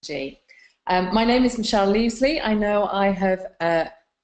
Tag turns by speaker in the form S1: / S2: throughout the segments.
S1: My name is Michelle Leasley. I know I have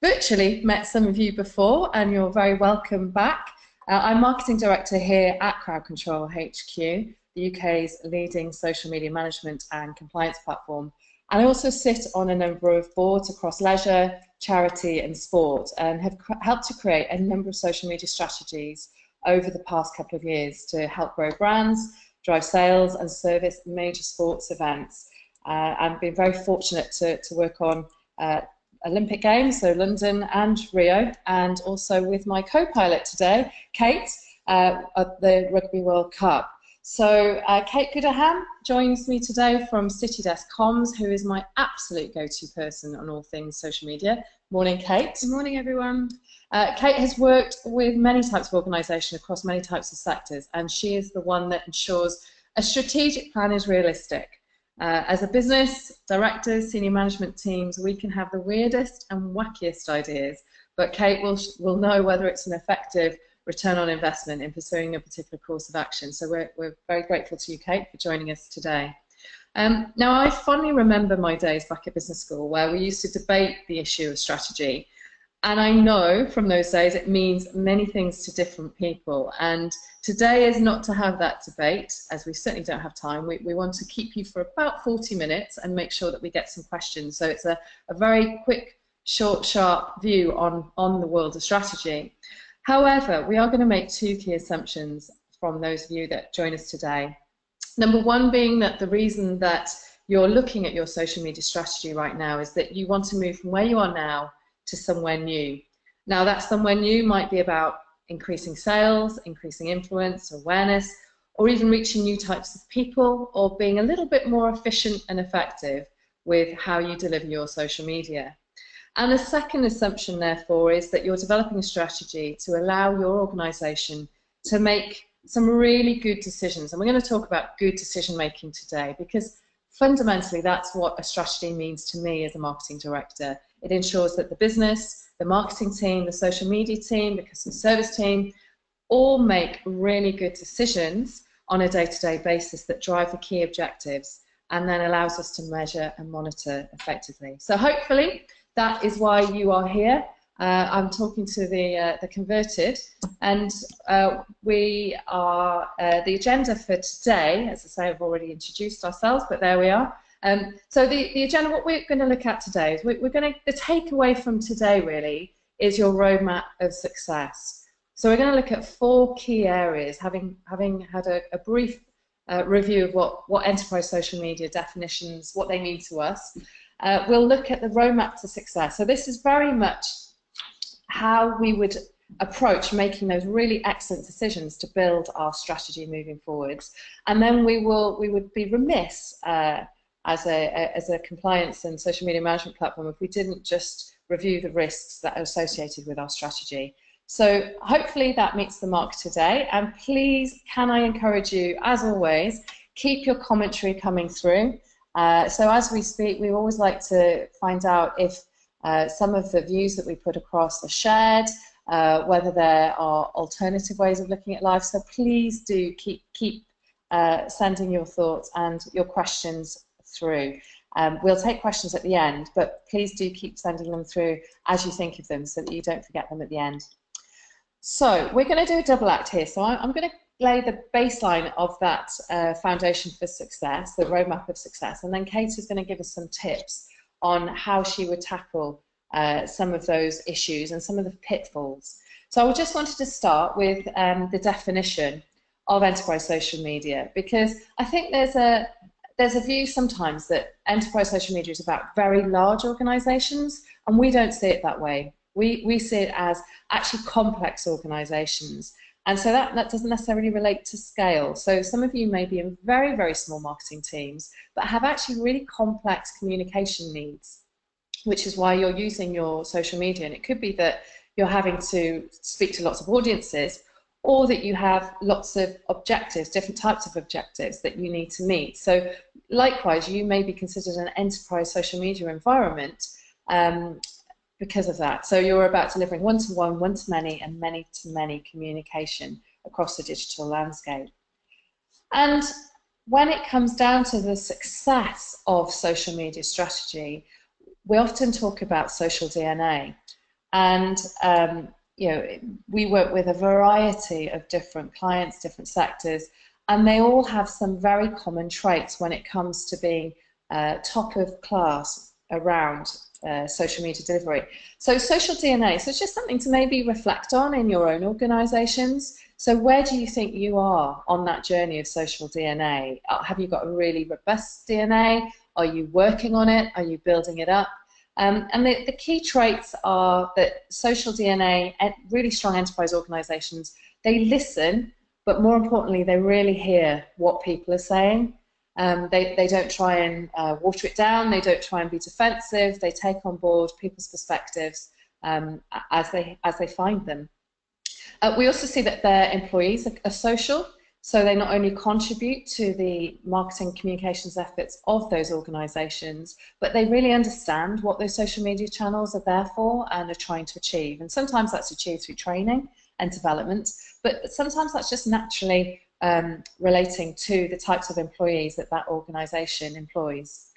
S1: virtually met some of you before, and you're very welcome back. I'm Marketing Director here at CrowdControlHQ, the UK's leading social media management and compliance platform. And I also sit on a number of boards across leisure, charity and sport, and have helped to create a number of social media strategies over the past couple of years to help grow brands, drive sales and service major sports events. I've been very fortunate to work on Olympic Games, so London and Rio, and also with my co-pilot today, Kate, at the Rugby World Cup. So Kate Gooderham joins me today from CityDesk Comms, who is my absolute go-to person on all things social media. Morning, Kate.
S2: Good morning, everyone.
S1: Kate has worked with many types of organisations across many types of sectors, and she is the one that ensures a strategic plan is realistic. As a business, directors, senior management teams, we can have the weirdest and wackiest ideas, but Kate will know whether it's an effective return on investment in pursuing a particular course of action. So we're very grateful to you, Kate, for joining us today. Now, I fondly remember my days back at business school where we used to debate the issue of strategy. And I know from those days it means many things to different people. And today is not to have that debate, as we certainly don't have time. We want to keep you for about 40 minutes and make sure that we get some questions. So it's a very quick, short, sharp view on the world of strategy. However, we are going to make two key assumptions from those of you that join us today. Number one being that the reason that you're looking at your social media strategy right now is that you want to move from where you are now to somewhere new. Now, that somewhere new might be about increasing sales, increasing influence, awareness, or even reaching new types of people, or being a little bit more efficient and effective with how you deliver your social media. And the second assumption, therefore, is that you're developing a strategy to allow your organisation to make some really good decisions. And we're going to talk about good decision making today, because fundamentally that's what a strategy means to me as a marketing director. It ensures that the business, the marketing team, the social media team, the customer service team all make really good decisions on a day-to-day basis that drive the key objectives and then allows us to measure and monitor effectively. So hopefully that is why you are here. I'm talking to the converted, and we are the agenda for today. As I say, I've already introduced ourselves, but there we are. So the agenda, what we're going to look at today is the takeaway from today really is your roadmap of success. So we're going to look at four key areas, having had a brief review of what enterprise social media definitions, what they mean to us. We'll look at the roadmap to success. So this is very much how we would approach making those really excellent decisions to build our strategy moving forwards. And then we would be remiss as a compliance and social media management platform if we didn't just review the risks that are associated with our strategy. So hopefully that meets the mark today, and please can I encourage you, as always, keep your commentary coming through. So as we speak, we always like to find out if some of the views that we put across are shared, whether there are alternative ways of looking at life. So please do keep sending your thoughts and your questions through. We'll take questions at the end, but please do keep sending them through as you think of them so that you don't forget them at the end. So we're going to do a double act here. So I'm going to lay the baseline of that foundation for success, the roadmap of success, and then Kate is going to give us some tips on how she would tackle some of those issues and some of the pitfalls. So I just wanted to start with the definition of enterprise social media, because I think there's a view sometimes that enterprise social media is about very large organisations, and we don't see it that way. We see it as actually complex organisations. And so that doesn't necessarily relate to scale. So some of you may be in very, very small marketing teams, but have actually really complex communication needs, which is why you're using your social media. And it could be that you're having to speak to lots of audiences, or that you have lots of objectives, different types of objectives that you need to meet. So likewise, you may be considered an enterprise social media environment because of that. So you're about delivering one-to-one, one-to-many, and many-to-many communication across the digital landscape. And when it comes down to the success of social media strategy, we often talk about social DNA. And you know, we work with a variety of different clients, different sectors, and they all have some very common traits when it comes to being top of class around social media delivery. So social DNA, so it's just something to maybe reflect on in your own organisations. So where do you think you are on that journey of social DNA? Have you got a really robust DNA? Are you working on it? Are you building it up? And the key traits are that social DNA, really strong enterprise organisations, they listen, but more importantly, they really hear what people are saying. They don't try and water it down, they don't try and be defensive, they take on board people's perspectives as they find them. We also see that their employees are social, so they not only contribute to the marketing communications efforts of those organisations, but they really understand what those social media channels are there for and are trying to achieve. And sometimes that's achieved through training and development, but sometimes that's just naturally relating to the types of employees that organisation employs.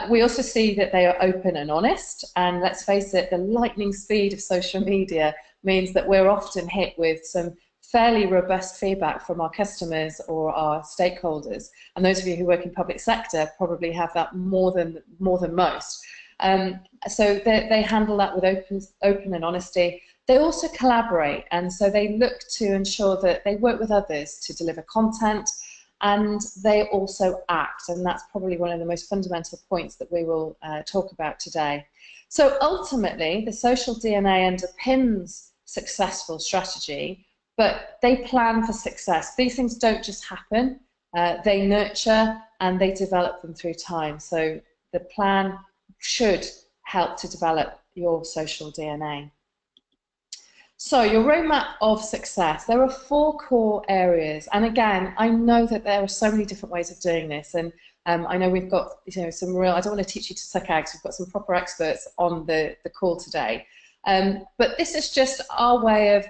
S1: We also see that they are open and honest, and let's face it, the lightning speed of social media means that we're often hit with some fairly robust feedback from our customers or our stakeholders, and those of you who work in public sector probably have that more than most. So they handle that with open and honesty. They also collaborate, and so they look to ensure that they work with others to deliver content, and they also act, and that's probably one of the most fundamental points that we will talk about today. So ultimately, the social DNA underpins successful strategy, but they plan for success. These things don't just happen, they nurture and they develop them through time. So the plan should help to develop your social DNA. So your roadmap of success, there are 4 core areas, and again, I know that there are so many different ways of doing this, and I know we've got some real, I don't want to teach you to suck eggs, we've got some proper experts on the call today, but this is just our way of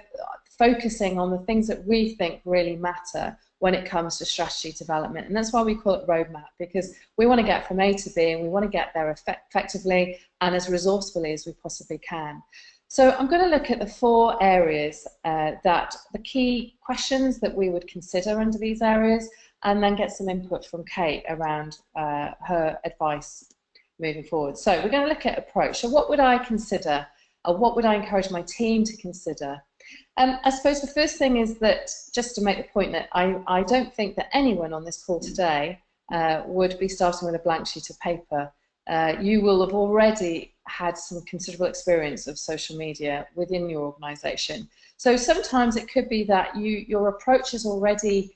S1: focusing on the things that we think really matter when it comes to strategy development, and that's why we call it roadmap, because we want to get from A to B and we want to get there effectively and as resourcefully as we possibly can. So I'm going to look at the 4 areas that the key questions that we would consider under these areas, and then get some input from Kate around her advice moving forward. So we're going to look at approach. So what would I consider, or what would I encourage my team to consider? I suppose the first thing is that, just to make the point that I don't think that anyone on this call today would be starting with a blank sheet of paper. You will have already had some considerable experience of social media within your organisation. So sometimes it could be that your approach is already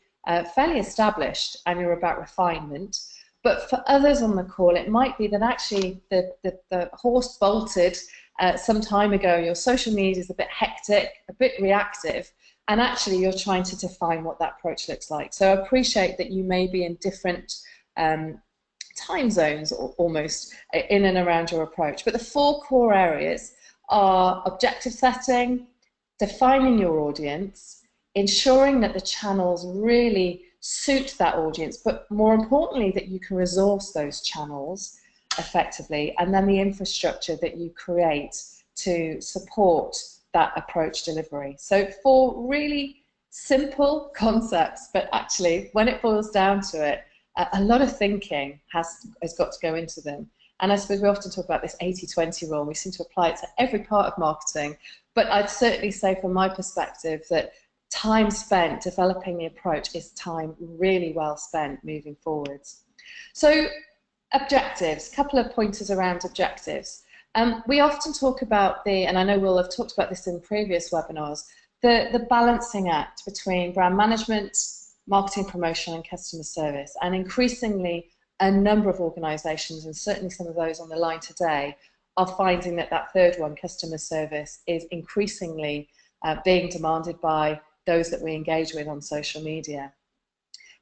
S1: fairly established and you're about refinement. But for others on the call, it might be that actually the horse bolted some time ago, your social media is a bit hectic, a bit reactive, and actually you're trying to define what that approach looks like. So I appreciate that you may be in different time zones almost in and around your approach. But the 4 core areas are objective setting, defining your audience, ensuring that the channels really suit that audience, but more importantly that you can resource those channels effectively, and then the infrastructure that you create to support that approach delivery. So 4 really simple concepts, but actually when it boils down to it, a lot of thinking has got to go into them. And I suppose we often talk about this 80-20 rule. We seem to apply it to every part of marketing. But I'd certainly say from my perspective that time spent developing the approach is time really well spent moving forwards. So objectives, a couple of pointers around objectives. We often talk about and I know we'll have talked about this in previous webinars, the balancing act between brand management, marketing, promotion and customer service, and increasingly a number of organisations, and certainly some of those on the line today, are finding that that third one, customer service, is increasingly being demanded by those that we engage with on social media.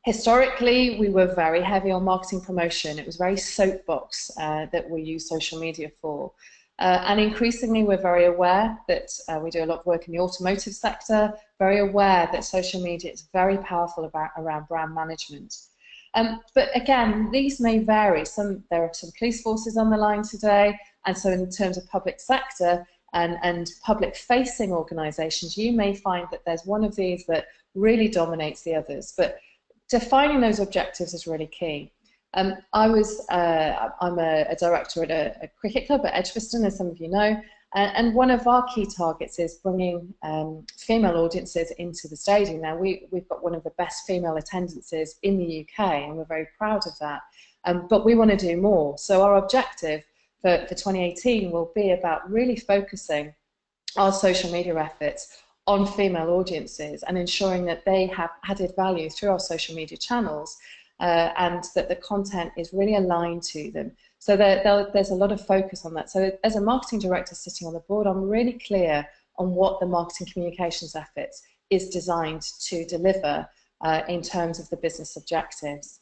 S1: Historically, we were very heavy on marketing promotion. It was very soapbox that we use social media for. And increasingly, we're very aware that we do a lot of work in the automotive sector, very aware that social media is very powerful around brand management. But again, these may vary. There are some police forces on the line today, and so in terms of public sector and public-facing organisations, you may find that there's one of these that really dominates the others. But defining those objectives is really key. I'm a director at a cricket club at Edgbaston, as some of you know, and one of our key targets is bringing female audiences into the stadium. Now, we've got one of the best female attendances in the UK, and we're very proud of that, but we want to do more. So our objective for 2018 will be about really focusing our social media efforts on female audiences and ensuring that they have added value through our social media channels, and that the content is really aligned to them. So there's a lot of focus on that. So as a marketing director sitting on the board, I'm really clear on what the marketing communications efforts is designed to deliver in terms of the business objectives.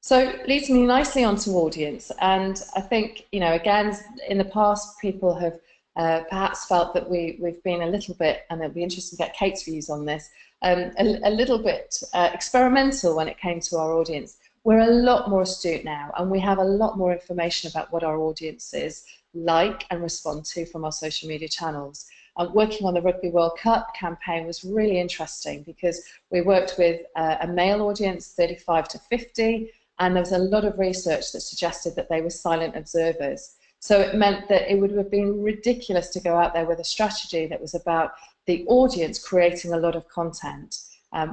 S1: So leads me nicely onto audience, and I think, you know, again, in the past people have perhaps felt that we've been a little bit, and it'll be interesting to get Kate's views on this, a little bit experimental when it came to our audience. We're a lot more astute now, and we have a lot more information about what our audiences like and respond to from our social media channels. Working on the Rugby World Cup campaign was really interesting because we worked with a male audience, 35 to 50, and there was a lot of research that suggested that they were silent observers. So it meant that it would have been ridiculous to go out there with a strategy that was about the audience creating a lot of content,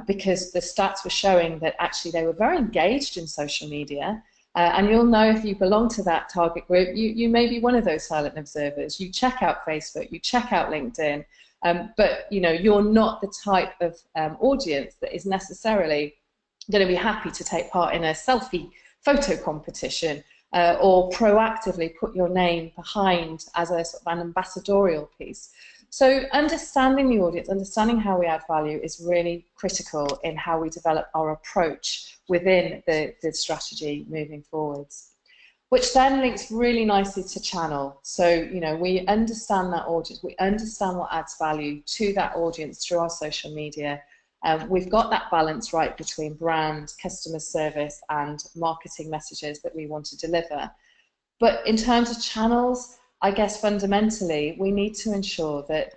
S1: because the stats were showing that actually they were very engaged in social media. And you'll know if you belong to that target group, you may be one of those silent observers. You check out Facebook, you check out LinkedIn, but you know, you're not the type of audience that is necessarily going to be happy to take part in a selfie photo competition, or proactively put your name behind as a sort of an ambassadorial piece. So understanding the audience, understanding how we add value is really critical in how we develop our approach within the strategy moving forwards. Which then links really nicely to channel. So, you know, we understand that audience, we understand what adds value to that audience through our social media. We've got that balance right between brand, customer service, and marketing messages that we want to deliver. But in terms of channels, I guess fundamentally we need to ensure that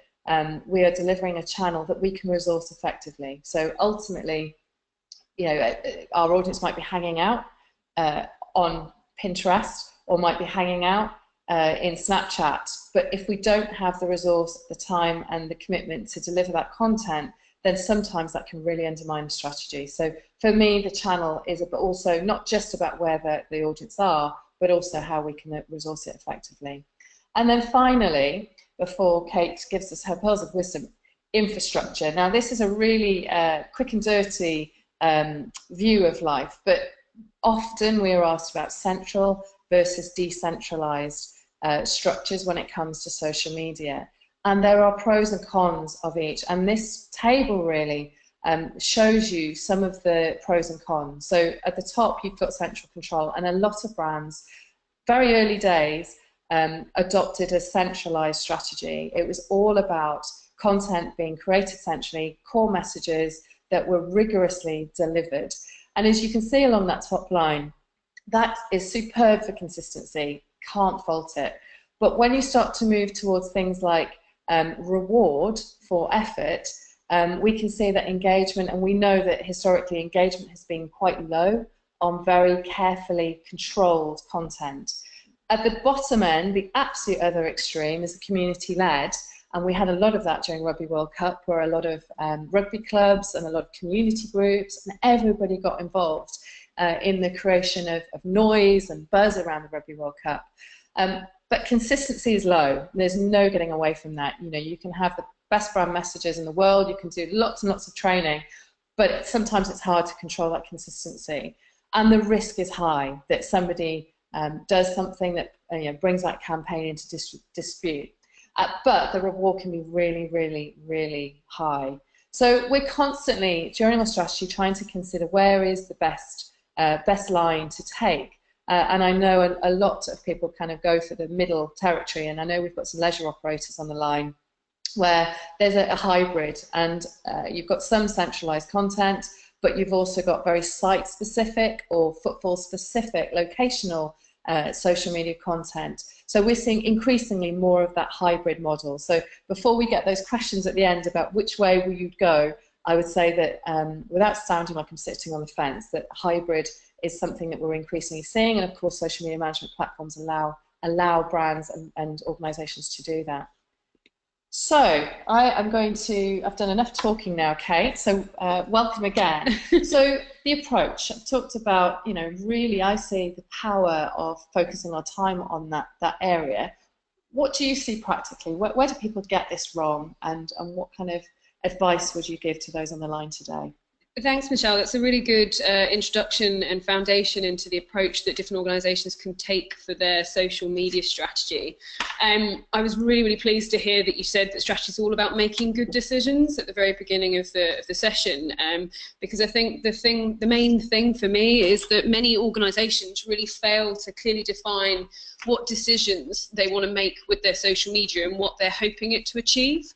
S1: we are delivering a channel that we can resource effectively. So ultimately, you know, our audience might be hanging out on Pinterest, or might be hanging out in Snapchat, but if we don't have the resource, the time, and the commitment to deliver that content, then sometimes that can really undermine the strategy. So for me, the channel is also not just about where the audience are, but also how we can resource it effectively. And then finally, before Kate gives us her pearls of wisdom, infrastructure. Now this is a really quick and dirty view of life, but often we are asked about central versus decentralized structures when it comes to social media. And there are pros and cons of each, and this table really shows you some of the pros and cons. So at the top you've got central control, and a lot of brands, very early days, adopted a centralized strategy. It was all about content being created centrally, core messages that were rigorously delivered. And as you can see along that top line, that is superb for consistency, can't fault it. But when you start to move towards things like reward for effort, we can see that engagement, and we know that historically engagement has been quite low on very carefully controlled content. At the bottom end, the absolute other extreme is the community-led, and we had a lot of that during Rugby World Cup, where a lot of rugby clubs and a lot of community groups and everybody got involved in the creation of noise and buzz around the Rugby World Cup. But consistency is low. There's no getting away from that. You know, you can have the best brand messages in the world, you can do lots and lots of training, but sometimes it's hard to control that consistency. And the risk is high that somebody does something that brings that campaign into dispute. But the reward can be really, really, really high. So we're constantly, during our strategy, trying to consider where is the best line to take. And I know a lot of people kind of go for the middle territory, and I know we've got some leisure operators on the line where there's a hybrid, and you've got some centralized content, but you've also got very site-specific or footfall-specific locational social media content. So we're seeing increasingly more of that hybrid model. So before we get those questions at the end about which way will you go, I would say that without sounding like I'm sitting on the fence, that hybrid is something that we're increasingly seeing, and of course social media management platforms allow brands and organisations to do that. So I've done enough talking now, Kate, so welcome again. So the approach, I've talked about, really I see the power of focusing our time on that area. What do you see practically? Where do people get this wrong, and what kind of advice would you give to those on the line today?
S2: Thanks, Michelle. That's a really good introduction and foundation into the approach that different organisations can take for their social media strategy. I was really, really pleased to hear that you said that strategy is all about making good decisions at the very beginning of the session, because I think the main thing for me is that many organisations really fail to clearly define what decisions they want to make with their social media and what they're hoping it to achieve.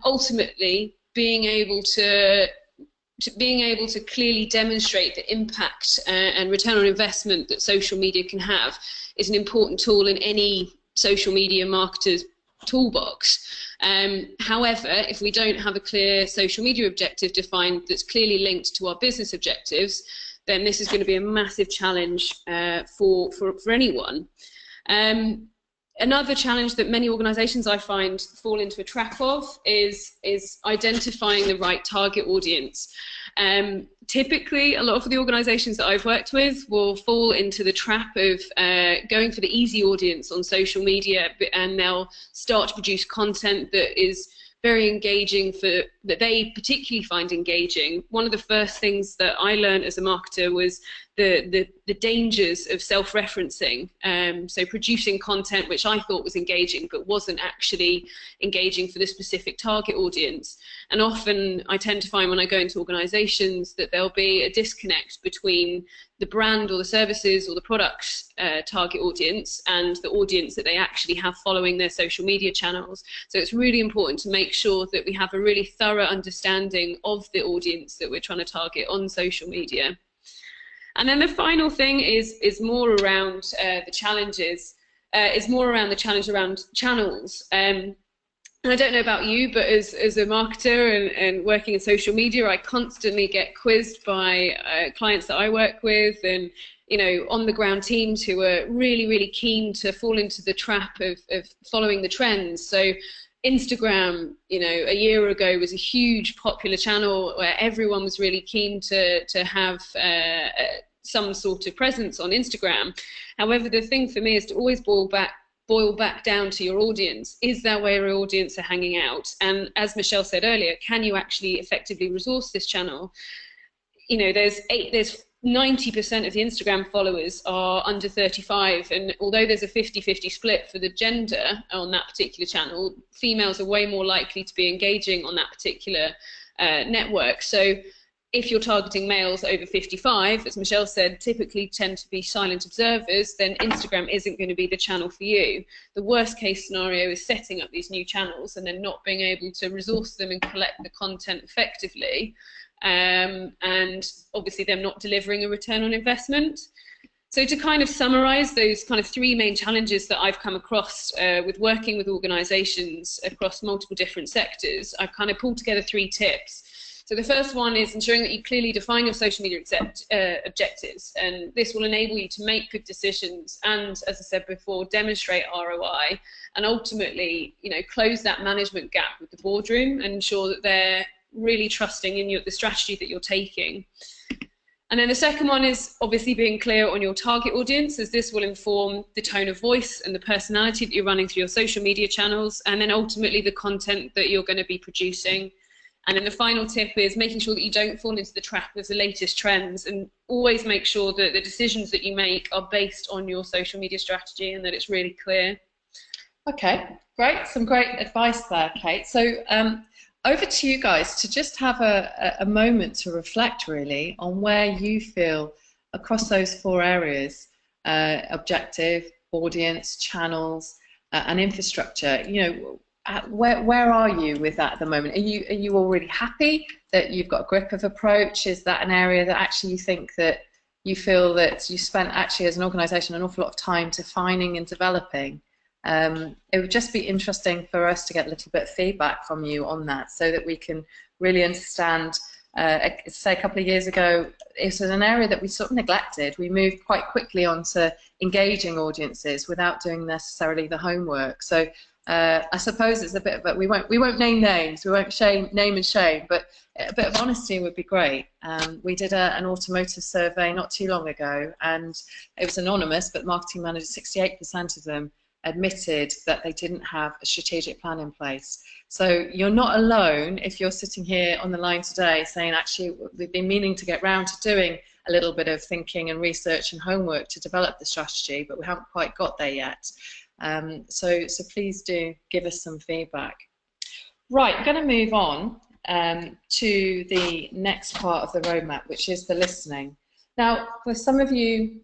S2: Ultimately, being able to clearly demonstrate the impact and return on investment that social media can have is an important tool in any social media marketer's toolbox. However, if we don't have a clear social media objective defined that's clearly linked to our business objectives, then this is going to be a massive challenge for anyone. Another challenge that many organisations I find fall into a trap of is identifying the right target audience. Typically, a lot of the organisations that I've worked with will fall into the trap of going for the easy audience on social media, and they'll start to produce content that is very engaging, that they particularly find engaging. One of the first things that I learned as a marketer was the dangers of self-referencing. So producing content which I thought was engaging but wasn't actually engaging for the specific target audience. And often I tend to find when I go into organisations that there'll be a disconnect between the brand or the services or the products target audience and the audience that they actually have following their social media channels. So it's really important to make sure that we have a really thorough understanding of the audience that we're trying to target on social media. And then the final thing is more around the challenges, is more around the challenge around channels. And I don't know about you, but as a marketer and working in social media, I constantly get quizzed by clients that I work with and on the ground teams who are really, really keen to fall into the trap of following the trends. So Instagram, a year ago was a huge popular channel where everyone was really keen to have some sort of presence on Instagram. However, the thing for me is to always boil back down to your audience. Is that where your audience are hanging out? And as Michelle said earlier, can you actually effectively resource this channel? There's 90% of the Instagram followers are under 35, and although there's a 50-50 split for the gender on that particular channel, females are way more likely to be engaging on that particular network. So if you're targeting males over 55, as Michelle said, typically tend to be silent observers, then Instagram isn't going to be the channel for you. The worst case scenario is setting up these new channels and then not being able to resource them and collect the content effectively. And obviously them not delivering a return on investment. So to kind of summarize those kind of three main challenges that I've come across with working with organizations across multiple different sectors, I've kind of pulled together 3 tips. So the first one is ensuring that you clearly define your social media objectives, and this will enable you to make good decisions and, as I said before, demonstrate ROI, and ultimately, close that management gap with the boardroom and ensure that they're really trusting in the strategy that you're taking. And then the second one is obviously being clear on your target audience, as this will inform the tone of voice and the personality that you're running through your social media channels, and then ultimately the content that you're going to be producing. And then the final tip is making sure that you don't fall into the trap of the latest trends, and always make sure that the decisions that you make are based on your social media strategy and that it's really clear.
S1: Okay, great. Some great advice there, Kate. So over to you guys to just have a moment to reflect really on where you feel across those 4 areas, objective, audience, channels, and infrastructure, where are you with that at the moment? Are you already happy that you've got a grip of approach? Is that an area that actually you think that you feel that you spent actually as an organisation an awful lot of time defining and developing? It would just be interesting for us to get a little bit of feedback from you on that, so that we can really understand. Say a couple of years ago, it was an area that we sort of neglected. We moved quite quickly onto engaging audiences without doing necessarily the homework. So I suppose it's a bit, but we won't name names. We won't name and shame, but a bit of honesty would be great. We did an automotive survey not too long ago, and it was anonymous, but marketing managers, 68% of them admitted that they didn't have a strategic plan in place. So you're not alone if you're sitting here on the line today saying, actually, we've been meaning to get round to doing a little bit of thinking and research and homework to develop the strategy, but we haven't quite got there yet. So please do give us some feedback. Right, I'm going to move on to the next part of the roadmap, which is the listening. Now, for some of you,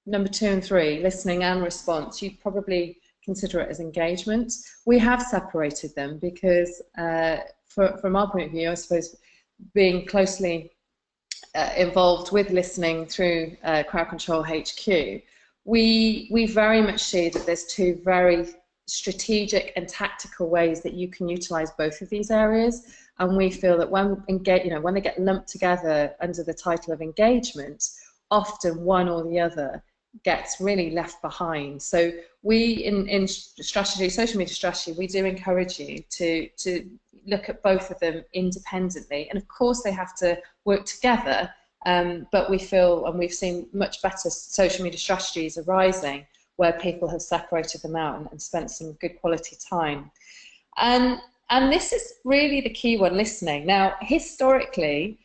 S1: number 2 and 3, listening and response, you'd probably consider it as engagement. We have separated them because, from our point of view, I suppose, being closely involved with listening through CrowdControlHQ, we very much see that there's 2 very strategic and tactical ways that you can utilize both of these areas, and we feel that when they get lumped together under the title of engagement, often one or the other gets really left behind. So we, in strategy, social media strategy, we do encourage you to look at both of them independently, and of course they have to work together, but we feel, and we've seen much better social media strategies arising where people have separated them out and spent some good quality time. And this is really the key one, listening. Now, historically,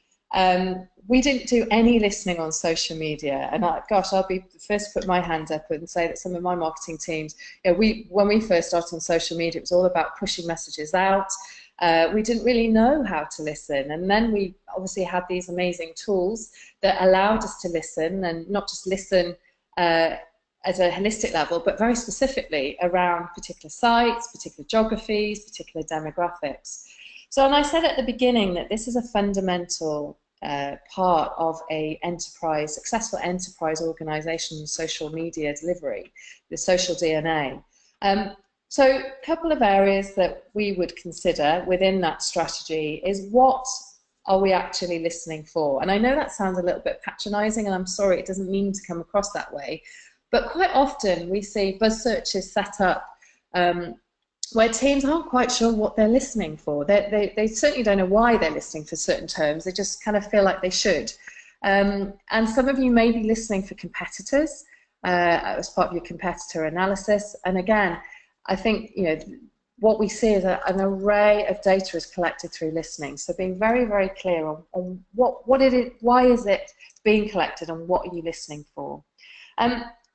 S1: we didn't do any listening on social media, and gosh, I'll be the first to put my hand up and say that some of my marketing teams, when we first started on social media, it was all about pushing messages out. We didn't really know how to listen, and then we obviously had these amazing tools that allowed us to listen, and not just listen at a holistic level, but very specifically around particular sites, particular geographies, particular demographics. So, and I said at the beginning that this is a fundamental part of a successful enterprise organization, social media delivery, the social DNA. So a couple of areas that we would consider within that strategy is, what are we actually listening for? And I know that sounds a little bit patronizing, and I'm sorry, it doesn't mean to come across that way, but quite often we see buzz searches set up where teams aren't quite sure what they're listening for. They certainly don't know why they're listening for certain terms. They just kind of feel like they should. And some of you may be listening for competitors as part of your competitor analysis. And again, I think what we see is an array of data is collected through listening. So being very, very clear on what it is, why is it being collected, and what are you listening for.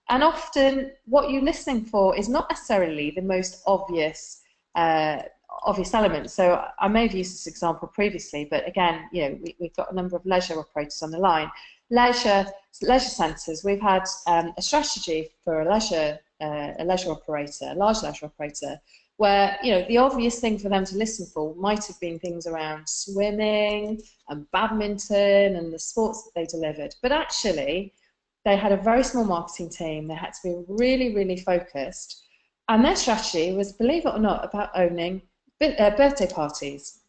S1: And often what you're listening for is not necessarily the most obvious element. So I may have used this example previously, but again, we've got a number of leisure operators on the line. Leisure centres, we've had a strategy for a leisure operator, a large leisure operator, where the obvious thing for them to listen for might have been things around swimming and badminton and the sports that they delivered. But actually, they had a very small marketing team. They had to be really, really focused. And their strategy was, believe it or not, about owning birthday parties.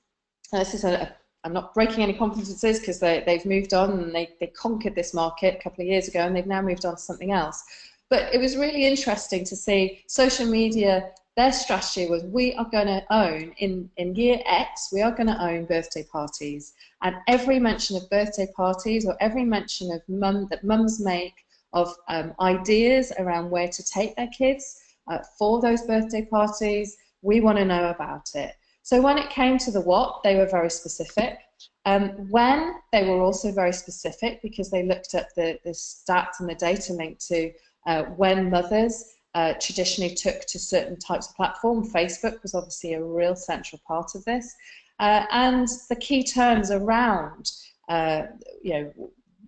S1: And this is I'm not breaking any confidences, because they've moved on and they conquered this market a couple of years ago, and they've now moved on to something else. But it was really interesting to see social media. Their strategy was, we are going to own, in year X, we are going to own birthday parties. And every mention of birthday parties, or every mention of that mums make of ideas around where to take their kids for those birthday parties, we want to know about it. So when it came to the what, they were very specific. When, they were also very specific, because they looked at the stats and the data linked to when mothers traditionally took to certain types of platform. Facebook was obviously a real central part of this. And the key terms around,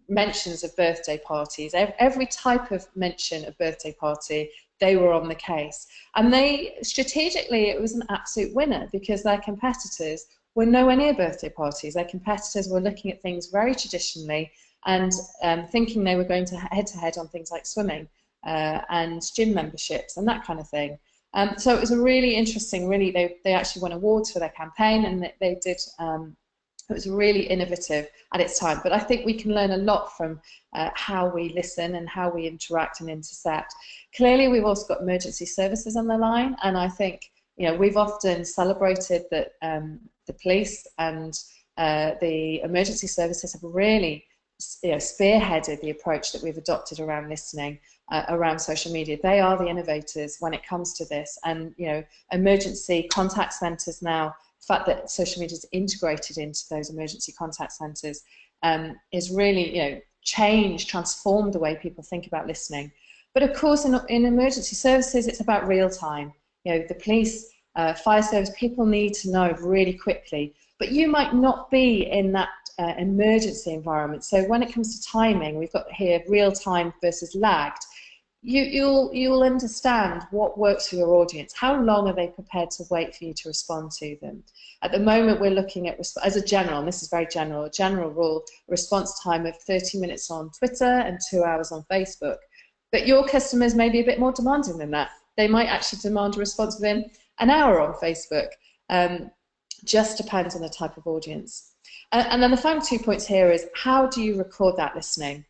S1: mentions of birthday parties. Every type of mention of birthday party they were on the case. And strategically, it was an absolute winner because their competitors were nowhere near birthday parties. Their competitors were looking at things very traditionally and thinking they were going to head-to-head on things like swimming and gym memberships and that kind of thing. So it was a really interesting, they actually won awards for their campaign, and they did, it was really innovative at its time. But I think we can learn a lot from how we listen and how we interact and intercept. Clearly, we've also got emergency services on the line, and I think, you know, we've often celebrated that the police and the emergency services have really, you know, spearheaded the approach that we've adopted around listening, around social media. They are the innovators when it comes to this, and, you know, emergency contact centres now, the fact that social media is integrated into those emergency contact centres is really, you know, transformed the way people think about listening. But of course, in emergency services, it's about real time. You know, the police, fire service, people need to know really quickly. But you might not be in that emergency environment. So when it comes to timing, we've got here real time versus lagged. You'll understand what works for your audience. How long are they prepared to wait for you to respond to them? At the moment, we're looking at, as a general, and this is very general, a general rule, a response time of 30 minutes on Twitter and 2 hours on Facebook. But your customers may be a bit more demanding than that. They might actually demand a response within an hour on Facebook. Just depends on the type of audience. And then the final 2 points here is, how do you record that listening?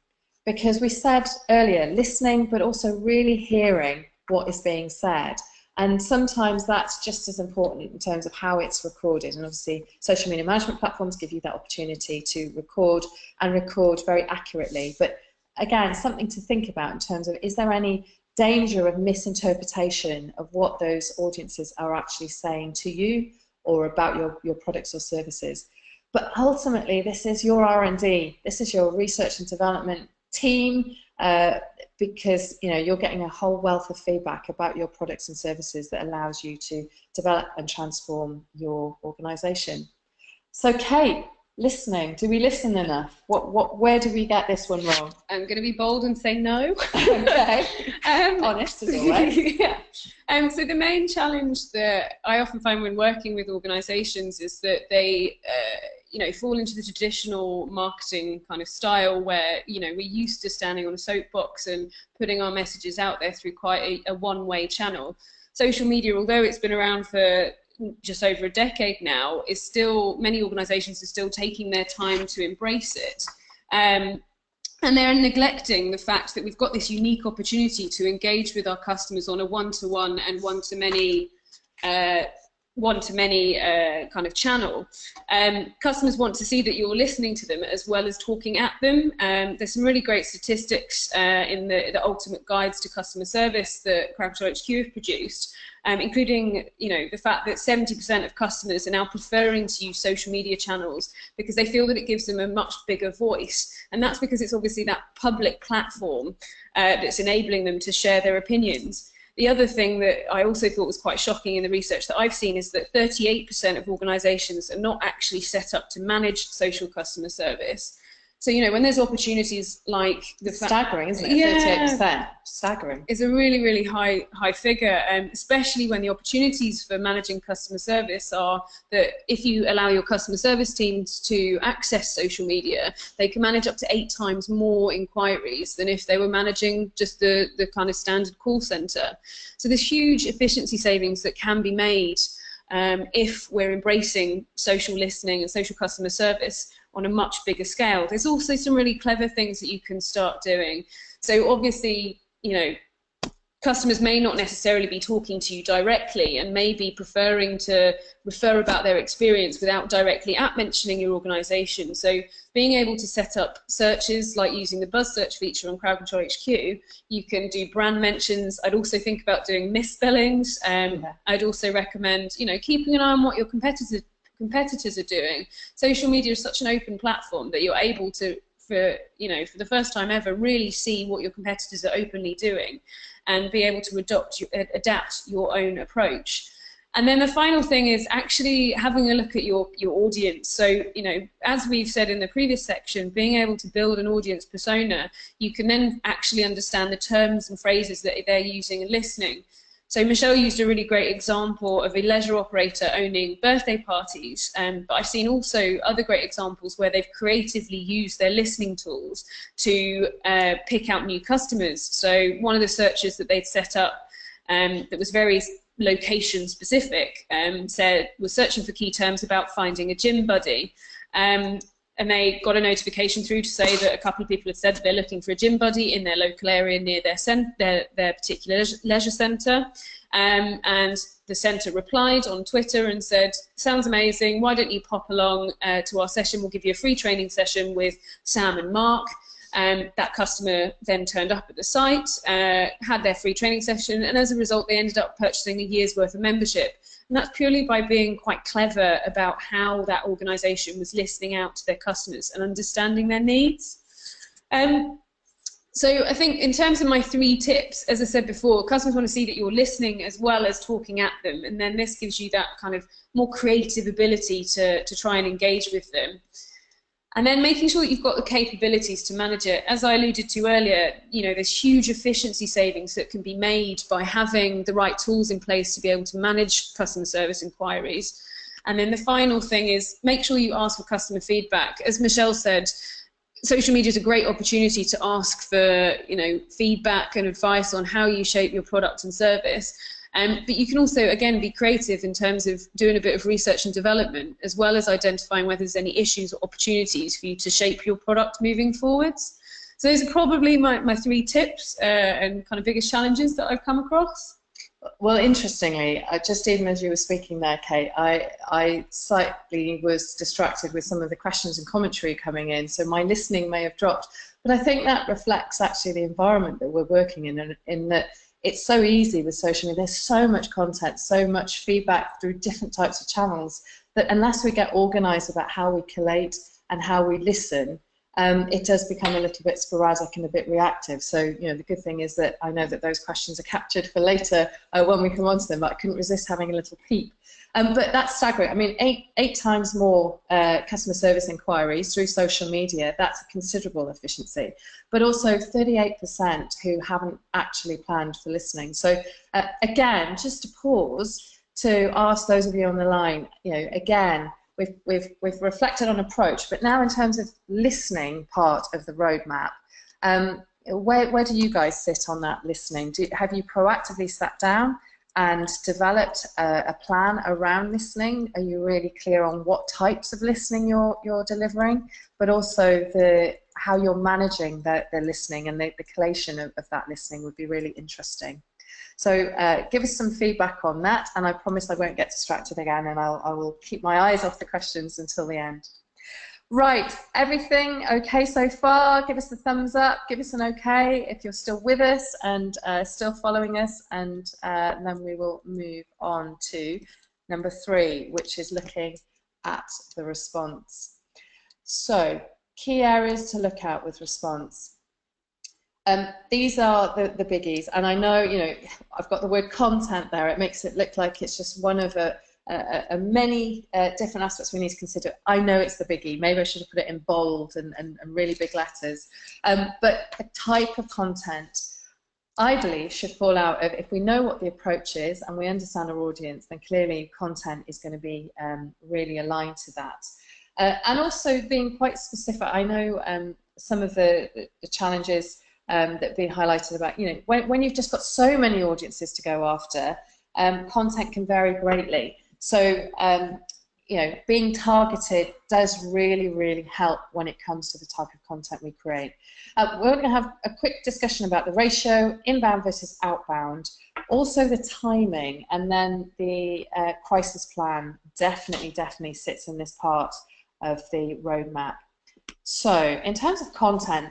S1: Because we said earlier, listening, but also really hearing what is being said. And sometimes that's just as important in terms of how it's recorded. And obviously, social media management platforms give you that opportunity to record, and record very accurately. But again, something to think about in terms of, is there any danger of misinterpretation of what those audiences are actually saying to you or about your products or services? But ultimately, this is your R&D. This is your research and development team, because, you know, you're getting a whole wealth of feedback about your products and services that allows you to develop and transform your organization. So Kate, listening, do we listen enough? Where do we get this one wrong?
S2: I'm going to be bold and say no.
S1: Okay. Honest as always.
S2: Yeah. So the main challenge that I often find when working with organizations is that they you know, fall into the traditional marketing kind of style where, you know, we're used to standing on a soapbox and putting our messages out there through quite a one-way channel. Social media, although it's been around for just over a decade now, is still, many organizations are still taking their time to embrace it. And they're neglecting the fact that we've got this unique opportunity to engage with our customers on a one-to-one and one-to-many kind of channel. Customers want to see that you're listening to them as well as talking at them. There's some really great statistics in the ultimate guides to customer service that CrowdControlHQ have produced, including, you know, the fact that 70% of customers are now preferring to use social media channels because they feel that it gives them a much bigger voice. And that's because it's obviously that public platform that's enabling them to share their opinions. The other thing that I also thought was quite shocking in the research that I've seen is that 38% of organizations are not actually set up to manage social customer service. So, you know, when there's opportunities like the
S1: staggering, isn't it?
S2: Yeah,
S1: 38%. Staggering.
S2: It's a really, really high figure, especially when the opportunities for managing customer service are that if you allow your customer service teams to access social media, they can manage up to 8 times more inquiries than if they were managing just the kind of standard call center. So there's huge efficiency savings that can be made if we're embracing social listening and social customer service on a much bigger scale. There's also some really clever things that you can start doing. So obviously, you know, customers may not necessarily be talking to you directly and may be preferring to refer about their experience without directly mentioning your organization. So being able to set up searches like using the buzz search feature on CrowdControlHQ, you can do brand mentions. I'd also think about doing misspellings. I'd also recommend, you know, keeping an eye on what your competitors are doing. Social media is such an open platform that you're able to, for the first time ever, really see what your competitors are openly doing and be able to adapt your own approach. And then the final thing is actually having a look at your audience. So, you know, as we've said in the previous section, being able to build an audience persona, you can then actually understand the terms and phrases that they're using and listening. So Michelle used a really great example of a leisure operator owning birthday parties, but I've seen also other great examples where they've creatively used their listening tools to pick out new customers. So one of the searches that they'd set up that was very location specific, was searching for key terms about finding a gym buddy, and they got a notification through to say that a couple of people had said that they're looking for a gym buddy in their local area near their particular leisure centre, and the centre replied on Twitter and said, sounds amazing, why don't you pop along to our session, we'll give you a free training session with Sam and Mark. That customer then turned up at the site, had their free training session, and as a result they ended up purchasing a year's worth of membership. And that's purely by being quite clever about how that organisation was listening out to their customers and understanding their needs. So I think in terms of my 3 tips, as I said before, customers want to see that you're listening as well as talking at them, and then this gives you that kind of more creative ability to try and engage with them. And then making sure that you've got the capabilities to manage it. As I alluded to earlier, you know, there's huge efficiency savings that can be made by having the right tools in place to be able to manage customer service inquiries. And then the final thing is make sure you ask for customer feedback. As Michelle said, social media is a great opportunity to ask for, you know, feedback and advice on how you shape your product and service. But you can also, again, be creative in terms of doing a bit of research and development, as well as identifying whether there's any issues or opportunities for you to shape your product moving forwards. So those are probably my 3 tips and kind of biggest challenges that I've come across.
S1: Well, interestingly, just even as you were speaking there, Kate, I slightly was distracted with some of the questions and commentary coming in, so my listening may have dropped. But I think that reflects actually the environment that we're working in that it's so easy with social media. There's so much content, so much feedback through different types of channels that unless we get organised about how we collate and how we listen, it does become a little bit sporadic and a bit reactive. So, you know, the good thing is that I know that those questions are captured for later when we come on to them, but I couldn't resist having a little peep. But that's staggering. I mean, eight times more customer service inquiries through social media. That's a considerable efficiency. But also 38% who haven't actually planned for listening. So again, just to pause to ask those of you on the line, you know, again, we've reflected on approach, but now in terms of listening part of the roadmap, where do you guys sit on that listening? Have you proactively sat down and developed a plan around listening? Are you really clear on what types of listening you're delivering, but also how you're managing the listening and the collation of that listening would be really interesting. So give us some feedback on that, and I promise I won't get distracted again, and I will keep my eyes off the questions until the end. Right, everything okay so far? Give us a thumbs up, give us an okay if you're still with us and still following us, and then we will move on to number 3, which is looking at the response. So, key areas to look at with response. These are the biggies, and I know, you know, I've got the word content there. It makes it look like it's just one of many different aspects we need to consider. I know it's the biggie. Maybe I should have put it in bold and really big letters. But the type of content, I believe, should fall out of, if we know what the approach is and we understand our audience, then clearly content is going to be really aligned to that. And also being quite specific. I know some of the challenges that have been highlighted about, you know, when you've just got so many audiences to go after, content can vary greatly. So, you know, being targeted does really, really help when it comes to the type of content we create. We're going to have a quick discussion about the ratio, inbound versus outbound, also the timing, and then the crisis plan definitely sits in this part of the roadmap. So, in terms of content,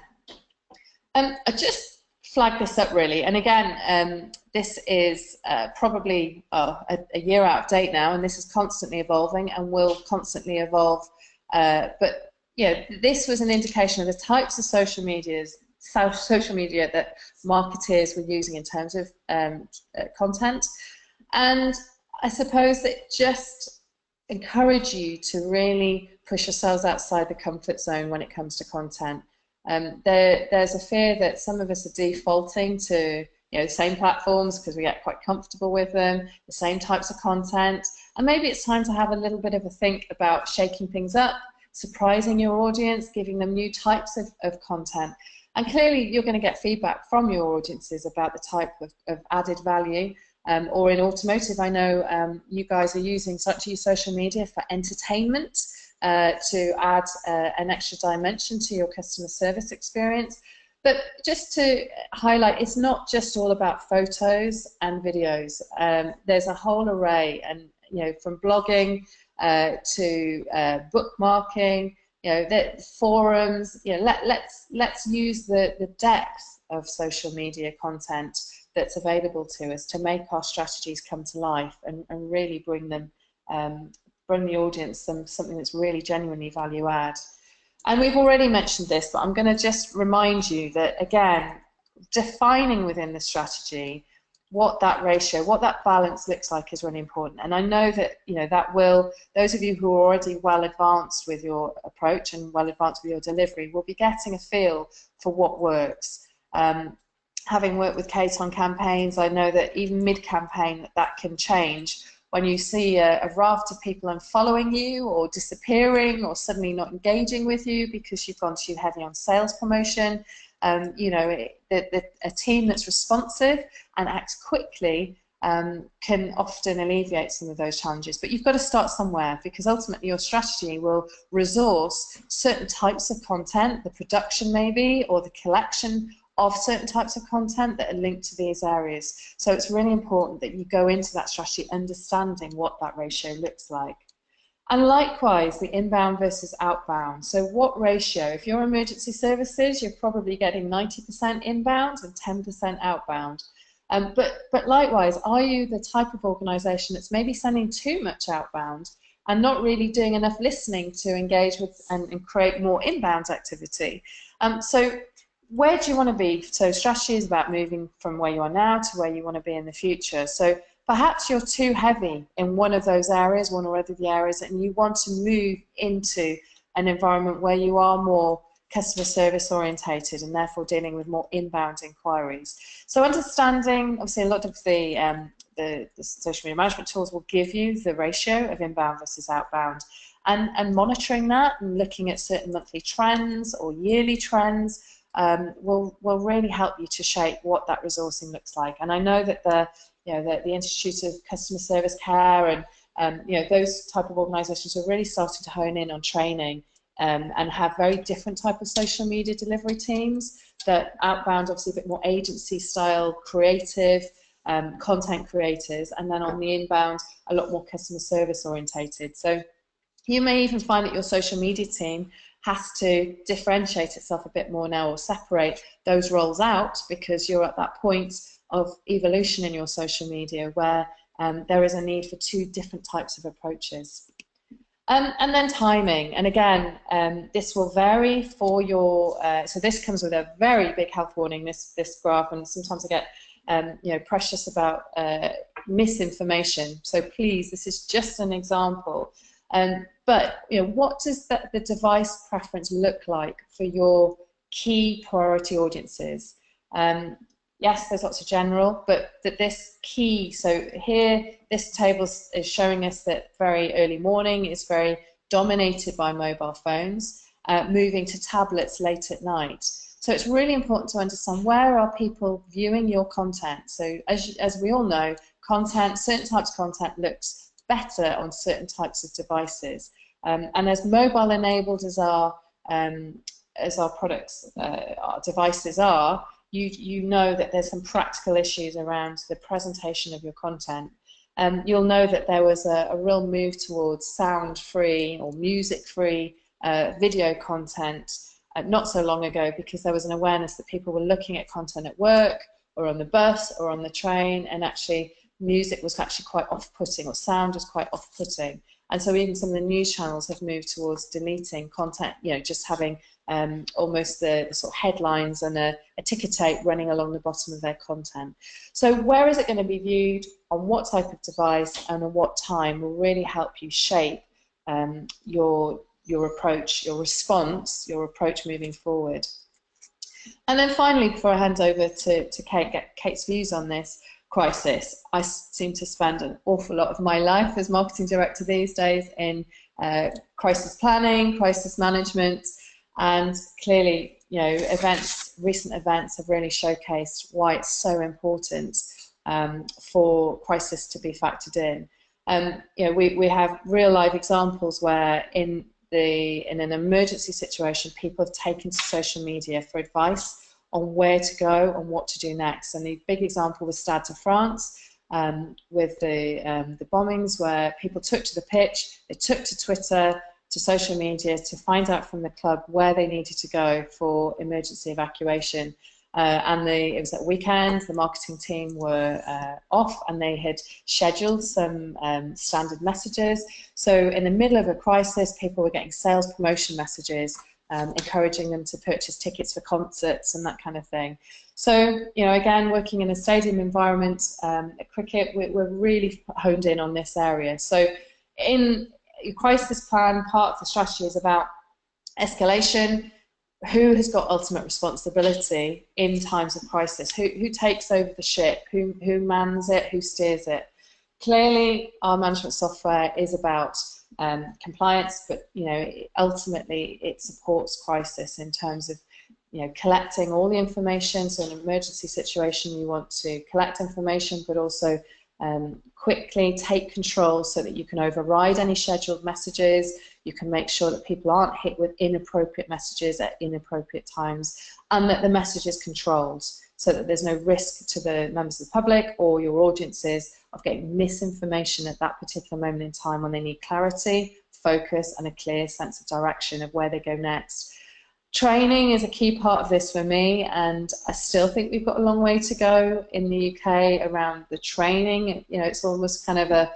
S1: I just flag this up really, and again, this is probably a year out of date now, and this is constantly evolving and will constantly evolve. But you know, this was an indication of the types of social media that marketeers were using in terms of content, and I suppose that just encourage you to really push yourselves outside the comfort zone when it comes to content. There's a fear that some of us are defaulting to the same platforms because we get quite comfortable with them, the same types of content, and maybe it's time to have a little bit of a think about shaking things up, surprising your audience, giving them new types of content. And clearly you're going to get feedback from your audiences about the type of added value. Or in automotive, I know you guys are using social media for entertainment to add an extra dimension to your customer service experience. But just to highlight, it's not just all about photos and videos. There's a whole array, and from blogging to bookmarking, forums. Let's use the depth of social media content that's available to us to make our strategies come to life and really bring them, bring the audience something that's really genuinely value add. And we've already mentioned this, but I'm going to just remind you that, again, defining within the strategy what that ratio, what that balance looks like is really important. And I know that those of you who are already well advanced with your approach and well advanced with your delivery will be getting a feel for what works. Having worked with Kate on campaigns, I know that even mid-campaign that can change. When you see a raft of people unfollowing you or disappearing or suddenly not engaging with you because you've gone too heavy on sales promotion, a team that's responsive and acts quickly can often alleviate some of those challenges. But you've got to start somewhere, because ultimately your strategy will resource certain types of content, the production maybe, or the collection of certain types of content that are linked to these areas. So it's really important that you go into that strategy understanding what that ratio looks like. And likewise, the inbound versus outbound. So what ratio? If you're emergency services, you're probably getting 90% inbound and 10% outbound. But likewise, are you the type of organisation that's maybe sending too much outbound and not really doing enough listening to engage with and create more inbound activity? So where do you want to be? So strategy is about moving from where you are now to where you want to be in the future. So perhaps you're too heavy in one of those areas, one or other of the areas, and you want to move into an environment where you are more customer service orientated and therefore dealing with more inbound inquiries. So understanding, obviously a lot of the social media management tools will give you the ratio of inbound versus outbound, and monitoring that and looking at certain monthly trends or yearly trends will really help you to shape what that resourcing looks like. And I know that the Institute of Customer Service Care and those type of organisations are really starting to hone in on training and have very different type of social media delivery teams. That outbound, obviously a bit more agency style, creative, content creators, and then on the inbound a lot more customer service orientated. So you may even find that your social media team has to differentiate itself a bit more now, or separate those roles out, because you're at that point of evolution in your social media where there is a need for two different types of approaches. And then timing, and again, this will vary for your, so this comes with a very big health warning, this graph, and sometimes I get precious about misinformation, so please, this is just an example. But what does the device preference look like for your key priority audiences? Yes, there's lots of general, but this key, so here this table is showing us that very early morning is very dominated by mobile phones, moving to tablets late at night. So it's really important to understand where are people viewing your content. So as we all know, content, certain types of content looks better on certain types of devices. And as mobile enabled as our products, our devices are, you know that there's some practical issues around the presentation of your content. You'll know that there was a real move towards sound-free or music-free video content not so long ago, because there was an awareness that people were looking at content at work or on the bus or on the train, and actually music was actually quite off-putting, or sound was quite off-putting. And so even some of the news channels have moved towards deleting content, just having almost the sort of headlines and a ticker tape running along the bottom of their content. So where is it going to be viewed, on what type of device, and at what time will really help you shape your approach, your response, your approach moving forward. And then finally, before I hand over to Kate, get Kate's views on this crisis, I seem to spend an awful lot of my life as marketing director these days in crisis planning, crisis management, and clearly, recent events have really showcased why it's so important for crisis to be factored in. We have real live examples where in an emergency situation, people have taken to social media for advice on where to go and what to do next. And the big example was Stade de France with the bombings, where people took to the pitch, they took to Twitter, to social media to find out from the club where they needed to go for emergency evacuation. It was at weekend, the marketing team were off, and they had scheduled some standard messages. So in the middle of a crisis, people were getting sales promotion messages, encouraging them to purchase tickets for concerts and that kind of thing. So, again, working in a stadium environment, at cricket, we're really honed in on this area. So in your crisis plan, part of the strategy is about escalation. Who has got ultimate responsibility in times of crisis? Who takes over the ship? Who mans it? Who steers it? Clearly, our management software is about compliance, but ultimately it supports crisis in terms of collecting all the information. So in an emergency situation, you want to collect information, but also quickly take control so that you can override any scheduled messages. You can make sure that people aren't hit with inappropriate messages at inappropriate times, and that the message is controlled so that there's no risk to the members of the public or your audiences of getting misinformation at that particular moment in time when they need clarity, focus, and a clear sense of direction of where they go next. Training is a key part of this for me, and I still think we've got a long way to go in the UK around the training. It's almost kind of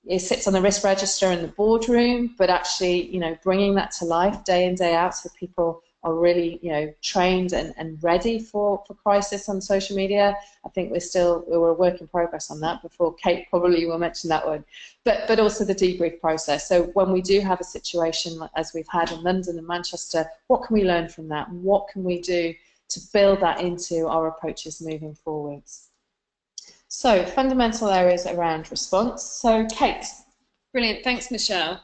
S1: it sits on the risk register in the boardroom, but actually, bringing that to life day in, day out so people are really, trained and ready for crisis on social media. I think we're a work in progress on that. Before Kate probably will mention that one, but also the debrief process. So when we do have a situation as we've had in London and Manchester, what can we learn from that? What can we do to build that into our approaches moving forwards? So fundamental areas around response. So Kate.
S2: Brilliant, thanks Michelle.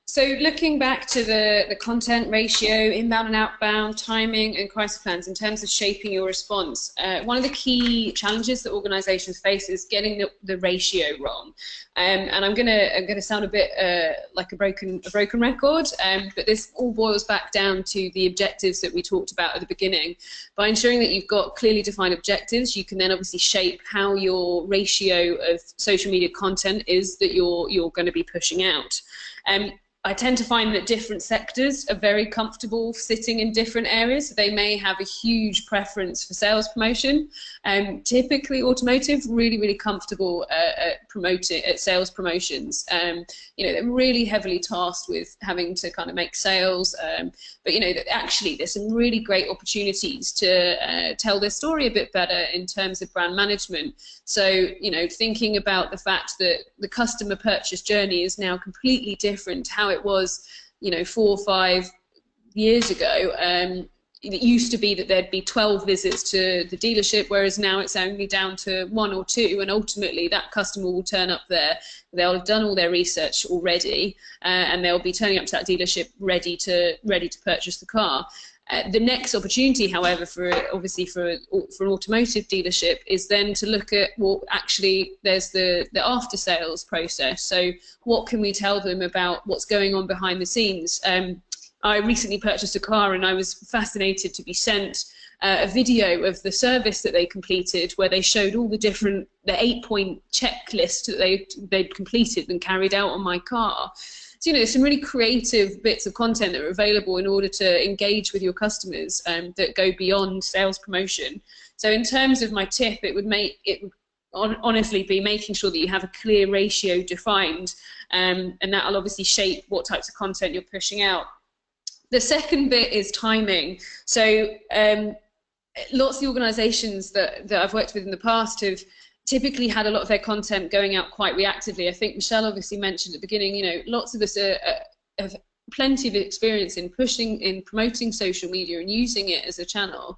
S2: So looking back to the content ratio, inbound and outbound, timing and crisis plans in terms of shaping your response, one of the key challenges that organisations face is getting the ratio wrong. And I'm gonna sound a bit like a broken record, but this all boils back down to the objectives that we talked about at the beginning. By ensuring that you've got clearly defined objectives, you can then obviously shape how your ratio of social media content is that you're going to be pushing out. I tend to find that different sectors are very comfortable sitting in different areas. They may have a huge preference for sales promotion. Typically, automotive really comfortable at sales promotions. They're really heavily tasked with having to kind of make sales. But actually, there's some really great opportunities to tell their story a bit better in terms of brand management. So thinking about the fact that the customer purchase journey is now completely different to how it was 4 or 5 years ago. It used to be that there'd be 12 visits to the dealership, whereas now it's only down to 1 or 2, and ultimately that customer will turn up there. They'll have done all their research already, and they'll be turning up to that dealership ready to purchase the car. The next opportunity, however, for an automotive dealership is then to look at, well, actually, there's the after sales process. So what can we tell them about what's going on behind the scenes? I recently purchased a car, and I was fascinated to be sent a video of the service that they completed, where they showed all the 8-point checklist that they'd completed and carried out on my car. So there's some really creative bits of content that are available in order to engage with your customers that go beyond sales promotion. So in terms of my tip, it would honestly be making sure that you have a clear ratio defined, and that'll obviously shape what types of content you're pushing out. The second bit is timing. So lots of the organizations that I've worked with in the past have typically had a lot of their content going out quite reactively. I think Michelle obviously mentioned at the beginning, you know, lots of us have plenty of experience in promoting social media and using it as a channel,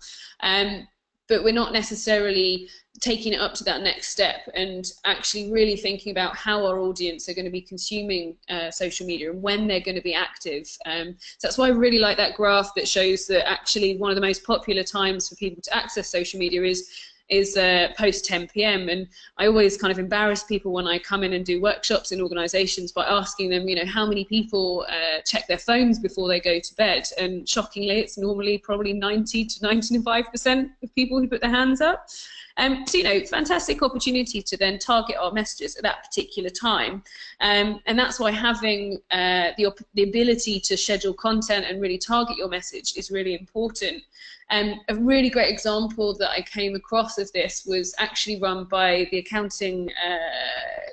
S2: but we're not necessarily taking it up to that next step and actually really thinking about how our audience are going to be consuming social media and when they're going to be active. So that's why I really like that graph that shows that actually one of the most popular times for people to access social media is post 10 p.m. and I always kind of embarrass people when I come in and do workshops in organizations by asking them, you know, how many people check their phones before they go to bed, and shockingly it's normally probably 90 to 95% of people who put their hands up. So, you know, fantastic opportunity to then target our messages at that particular time. And that's why having the ability to schedule content and really target your message is really important. A really great example that I came across of this was actually run by the accounting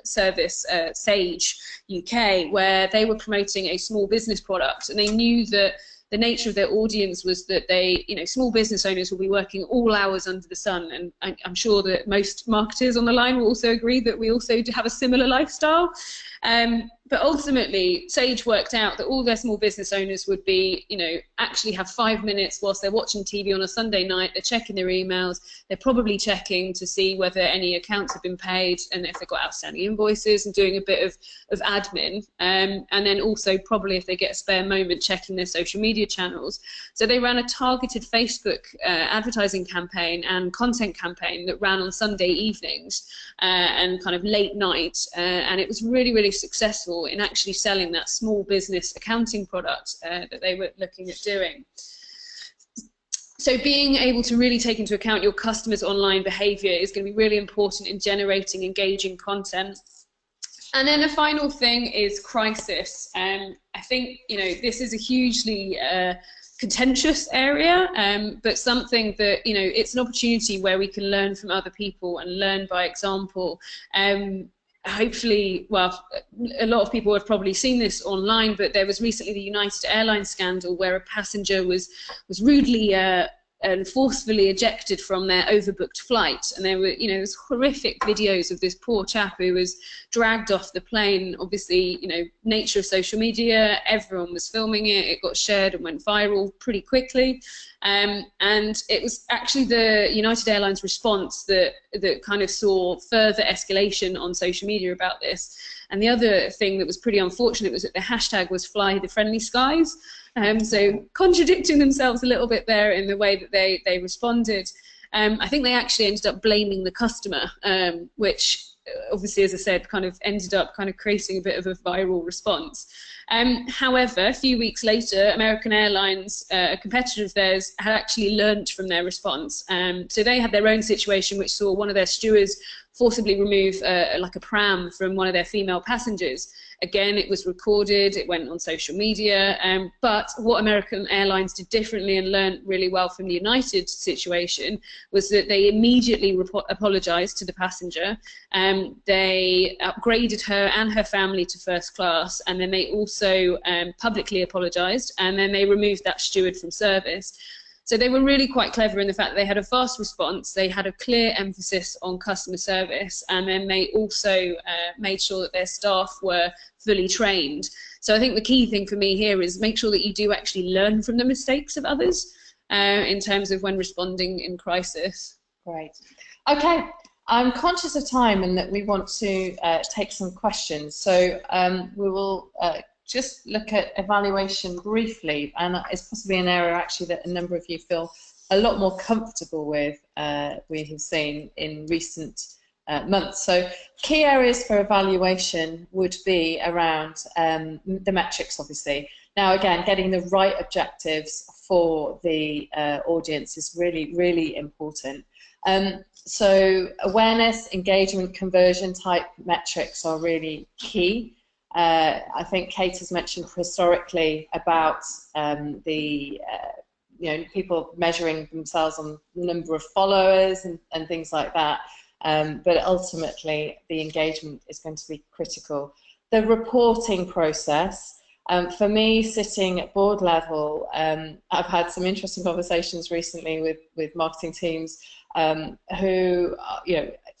S2: service Sage UK, where they were promoting a small business product, and they knew that the nature of their audience was that they, you know, small business owners will be working all hours under the sun, and I'm sure that most marketers on the line will also agree that we also have a similar lifestyle. But ultimately, Sage worked out that all their small business owners would be, you know, actually have 5 minutes whilst they're watching TV on a Sunday night, they're checking their emails, they're probably checking to see whether any accounts have been paid and if they've got outstanding invoices, and doing a bit of admin, and then also probably if they get a spare moment checking their social media channels. So they ran a targeted Facebook advertising campaign and content campaign that ran on Sunday evenings and kind of late night, and it was really, really successful in actually selling that small business accounting product that they were looking at doing. So being able to really take into account your customers' online behavior is going to be really important in generating engaging content. And then the final thing is crisis. I think, you know, this is a hugely contentious area, but something that, you know, it's an opportunity where we can learn from other people and learn by example. Hopefully, well, a lot of people have probably seen this online, but there was recently the United Airlines scandal where a passenger was rudely and forcefully ejected from their overbooked flight, and there were, you know, there's horrific videos of this poor chap who was dragged off the plane. Obviously, you know, nature of social media, everyone was filming it, it got shared and went viral pretty quickly, and it was actually the United Airlines response that kind of saw further escalation on social media about this. And the other thing that was pretty unfortunate was that the hashtag was Fly the Friendly Skies. So contradicting themselves a little bit there in the way that they responded. I think they actually ended up blaming the customer, which obviously, as I said, kind of ended up kind of creating a bit of a viral response. However, a few weeks later, American Airlines, a competitor of theirs, had actually learnt from their response. So they had their own situation which saw one of their stewards forcibly remove like a pram from one of their female passengers. Again, it was recorded, it went on social media, but what American Airlines did differently and learned really well from the United situation was that they immediately apologized to the passenger. They upgraded her and her family to first class, and then they also publicly apologized, and then they removed that steward from service. So they were really quite clever in the fact that they had a fast response, they had a clear emphasis on customer service, and then they also made sure that their staff were fully trained. So I think the key thing for me here is make sure that you do actually learn from the mistakes of others in terms of when responding in crisis.
S1: Great. Okay, I'm conscious of time and that we want to take some questions. So we will just look at evaluation briefly, and it's possibly an area actually that a number of you feel a lot more comfortable with, we have seen in recent months. So key areas for evaluation would be around the metrics, obviously. Now again, getting the right objectives for the audience is really, really important. So awareness, engagement, conversion type metrics are really key. I think Kate has mentioned historically about you know, people measuring themselves on number of followers and things like that. but ultimately the engagement is going to be critical. The reporting process, for me, sitting at board level, I've had some interesting conversations recently with marketing teams who,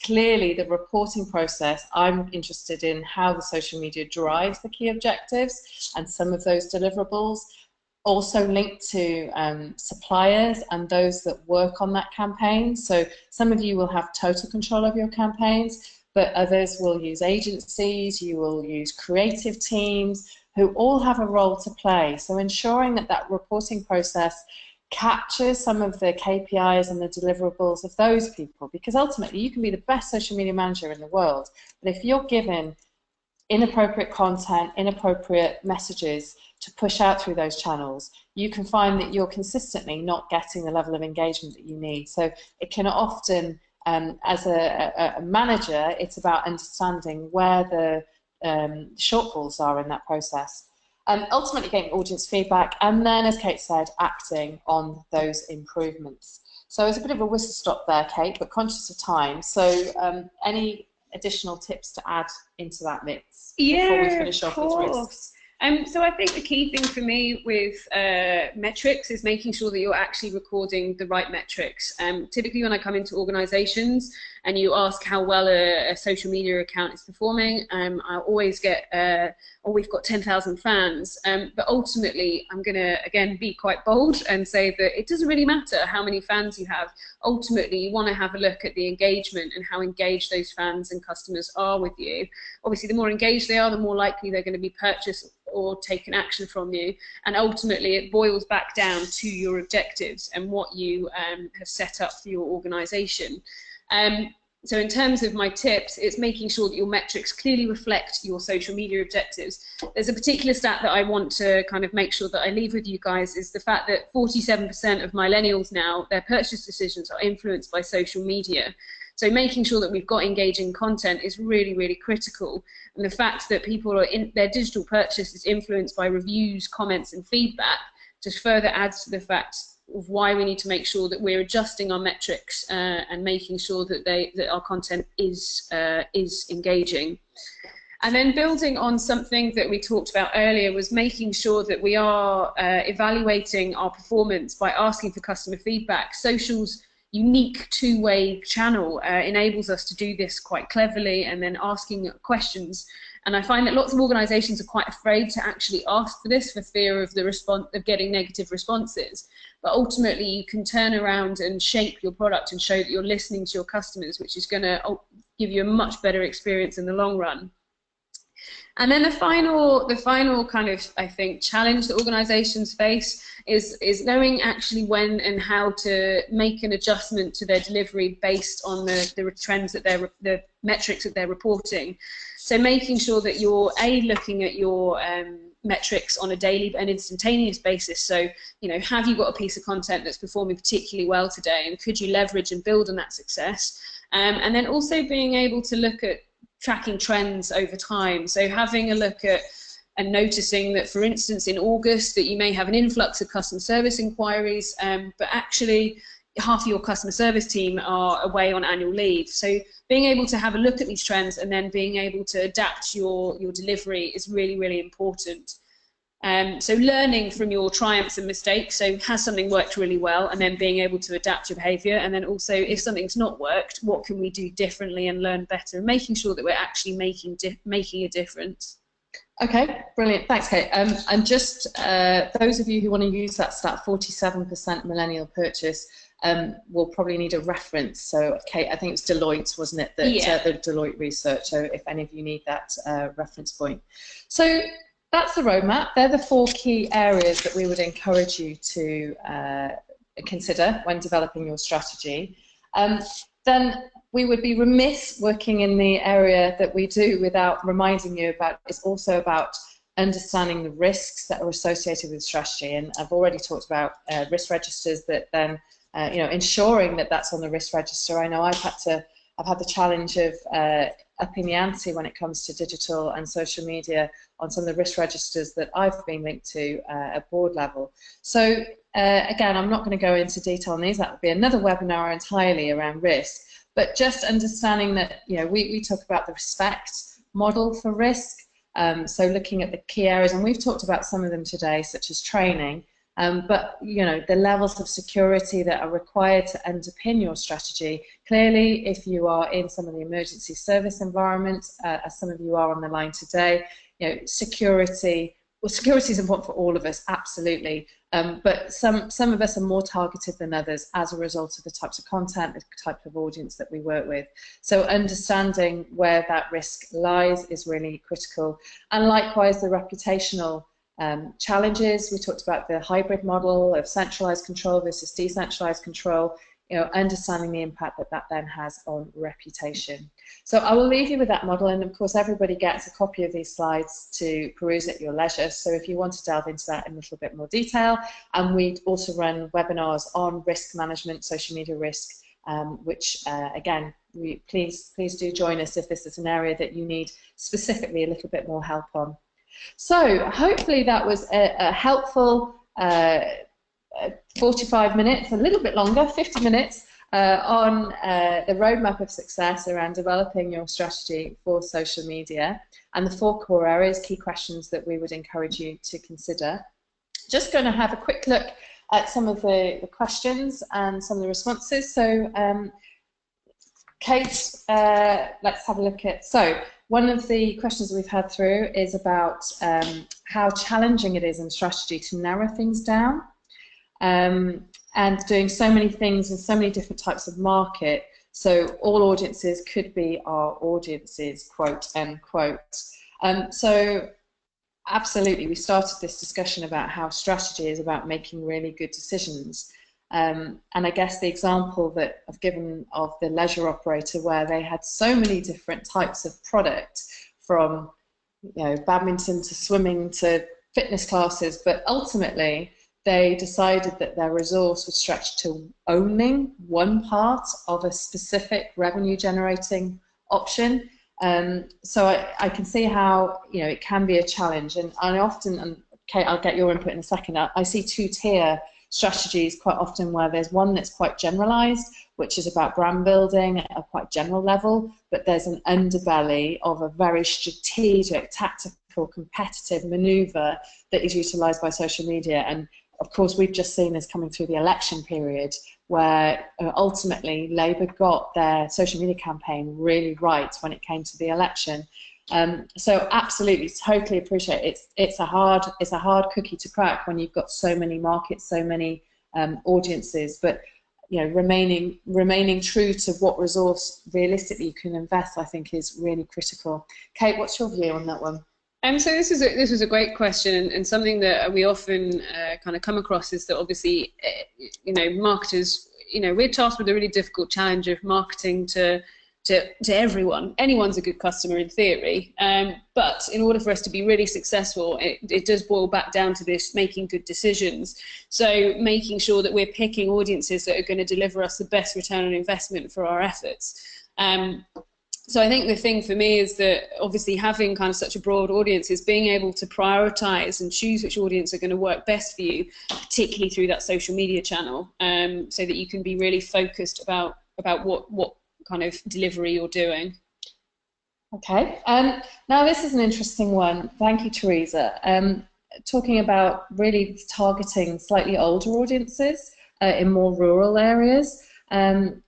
S1: clearly the reporting process, I'm interested in how the social media drives the key objectives and some of those deliverables, also linked to suppliers and those that work on that campaign. So some of you will have total control of your campaigns, but others will use agencies, you will use creative teams, who all have a role to play. So ensuring that that reporting process captures some of the KPIs and the deliverables of those people, because ultimately you can be the best social media manager in the world, but if you're given inappropriate content, inappropriate messages to push out through those channels, you can find that you're consistently not getting the level of engagement that you need. So it can often, as a manager, it's about understanding where the shortfalls are in that process. And ultimately getting audience feedback, and then, as Kate said, acting on those improvements. So it's a bit of a whistle stop there, Kate, but conscious of time. So any additional tips to add into that mix before we finish off with risks?
S2: So I think the key thing for me with metrics is making sure that you're actually recording the right metrics. Typically when I come into organizations and you ask how well a social media account is performing, I always get, oh, we've got 10,000 fans. But ultimately, I'm going to, again, be quite bold and say that it doesn't really matter how many fans you have. Ultimately, you want to have a look at the engagement and how engaged those fans and customers are with you. Obviously, the more engaged they are, the more likely they're going to be purchased or taken action from you, and ultimately it boils back down to your objectives and what you have set up for your organization. So in terms of my tips, it's making sure that your metrics clearly reflect your social media objectives. There's a particular stat that I want to kind of make sure that I leave with you guys, is the fact that 47% of millennials now, their purchase decisions are influenced by social media. So making sure that we've got engaging content is really, really critical. And the fact that people are in their digital purchase is influenced by reviews, comments, and feedback just further adds to the fact of why we need to make sure that we're adjusting our metrics and making sure that our content is engaging. And then building on something that we talked about earlier was making sure that we are evaluating our performance by asking for customer feedback. Social's unique two-way channel enables us to do this quite cleverly, and then asking questions. And I find that lots of organizations are quite afraid to actually ask for this for fear of the response of getting negative responses. But ultimately you can turn around and shape your product and show that you're listening to your customers, which is going to give you a much better experience in the long run. And then the final kind of, I think, challenge that organizations face is knowing actually when and how to make an adjustment to their delivery based on the trends that the metrics that they're reporting. So making sure that you're looking at your metrics on a daily and instantaneous basis. So, have you got a piece of content that's performing particularly well today, and could you leverage and build on that success? And then also being able to look at tracking trends over time. So having a look at and noticing that, for instance, in August, that you may have an influx of customer service inquiries, but actually half of your customer service team are away on annual leave. So being able to have a look at these trends and then being able to adapt your delivery is really, really important. So learning from your triumphs and mistakes, so has something worked really well, and then being able to adapt your behaviour, and then also if something's not worked, what can we do differently and learn better, and making sure that we're actually making a difference.
S1: Okay, brilliant. Thanks, Kate. And just those of you who want to use that stat, 47% millennial purchase, will probably need a reference. So, Kate, I think it was Deloitte, wasn't it? That,
S2: yeah.
S1: The Deloitte research. So if any of you need that reference point. So that's the roadmap. They're the 4 key areas that we would encourage you to consider when developing your strategy. Then we would be remiss working in the area that we do without reminding you about, it's also about understanding the risks that are associated with strategy. And I've already talked about risk registers, that then ensuring that that's on the risk register. I know I've had the challenge of upping the ante when it comes to digital and social media on some of the risk registers that I've been linked to at board level. So again, I'm not going to go into detail on these. That would be another webinar entirely around risk. but just understanding that, you know, we talk about the respect model for risk. So looking at the key areas, and we've talked about some of them today, such as training, but you know, the levels of security that are required to underpin your strategy. Clearly, if you are in some of the emergency service environments, as some of you are on the line today, you know, security is important for all of us, absolutely. But some of us are more targeted than others as a result of the types of content, the type of audience that we work with. So understanding where that risk lies is really critical. And likewise, the reputational challenges. We talked about the hybrid model of centralized control versus decentralized control. You know, understanding the impact that that then has on reputation. So I will leave you with that model, and of course everybody gets a copy of these slides to peruse at your leisure. So if you want to delve into that in a little bit more detail, and we also run webinars on risk management, social media risk, which again, please do join us if this is an area that you need specifically a little bit more help on. So hopefully that was a helpful 45 minutes, a little bit longer, 50 minutes, on the roadmap of success around developing your strategy for social media and the 4 core areas, key questions that we would encourage you to consider. Just going to have a quick look at some of the questions and some of the responses. So Kate, let's have a look at, so one of the questions we've had through is about how challenging it is in strategy to narrow things down. And doing so many things in so many different types of market, so all audiences could be our audiences, quote unquote. So absolutely, we started this discussion about how strategy is about making really good decisions. And I guess the example that I've given of the leisure operator, where they had so many different types of product, from, you know, badminton to swimming to fitness classes, but ultimately they decided that their resource would stretch to owning one part of a specific revenue generating option. So I can see how, you know, it can be a challenge, and I often, and Kate, I'll get your input in a second, I see 2-tier strategies quite often, where there's one that's quite generalized, which is about brand building at a quite general level, but there's an underbelly of a very strategic, tactical, competitive maneuver that is utilized by social media. And of course, we've just seen this coming through the election period, where ultimately Labour got their social media campaign really right when it came to the election. So absolutely, totally appreciate it. It's a hard cookie to crack when you've got so many markets, so many audiences. But you know, remaining true to what resource realistically you can invest, I think, is really critical. Kate, what's your view on that one?
S2: So this was a great question, and something that we often kind of come across is that obviously, you know, marketers, you know, we're tasked with a really difficult challenge of marketing to everyone. Anyone's a good customer in theory, but in order for us to be really successful, it does boil back down to this making good decisions. So making sure that we're picking audiences that are going to deliver us the best return on investment for our efforts. So I think the thing for me is that obviously having kind of such a broad audience is being able to prioritize and choose which audience are going to work best for you, particularly through that social media channel, so that you can be really focused about what kind of delivery you're doing.
S1: Okay, now this is an interesting one. Thank you, Teresa. Talking about really targeting slightly older audiences in more rural areas, and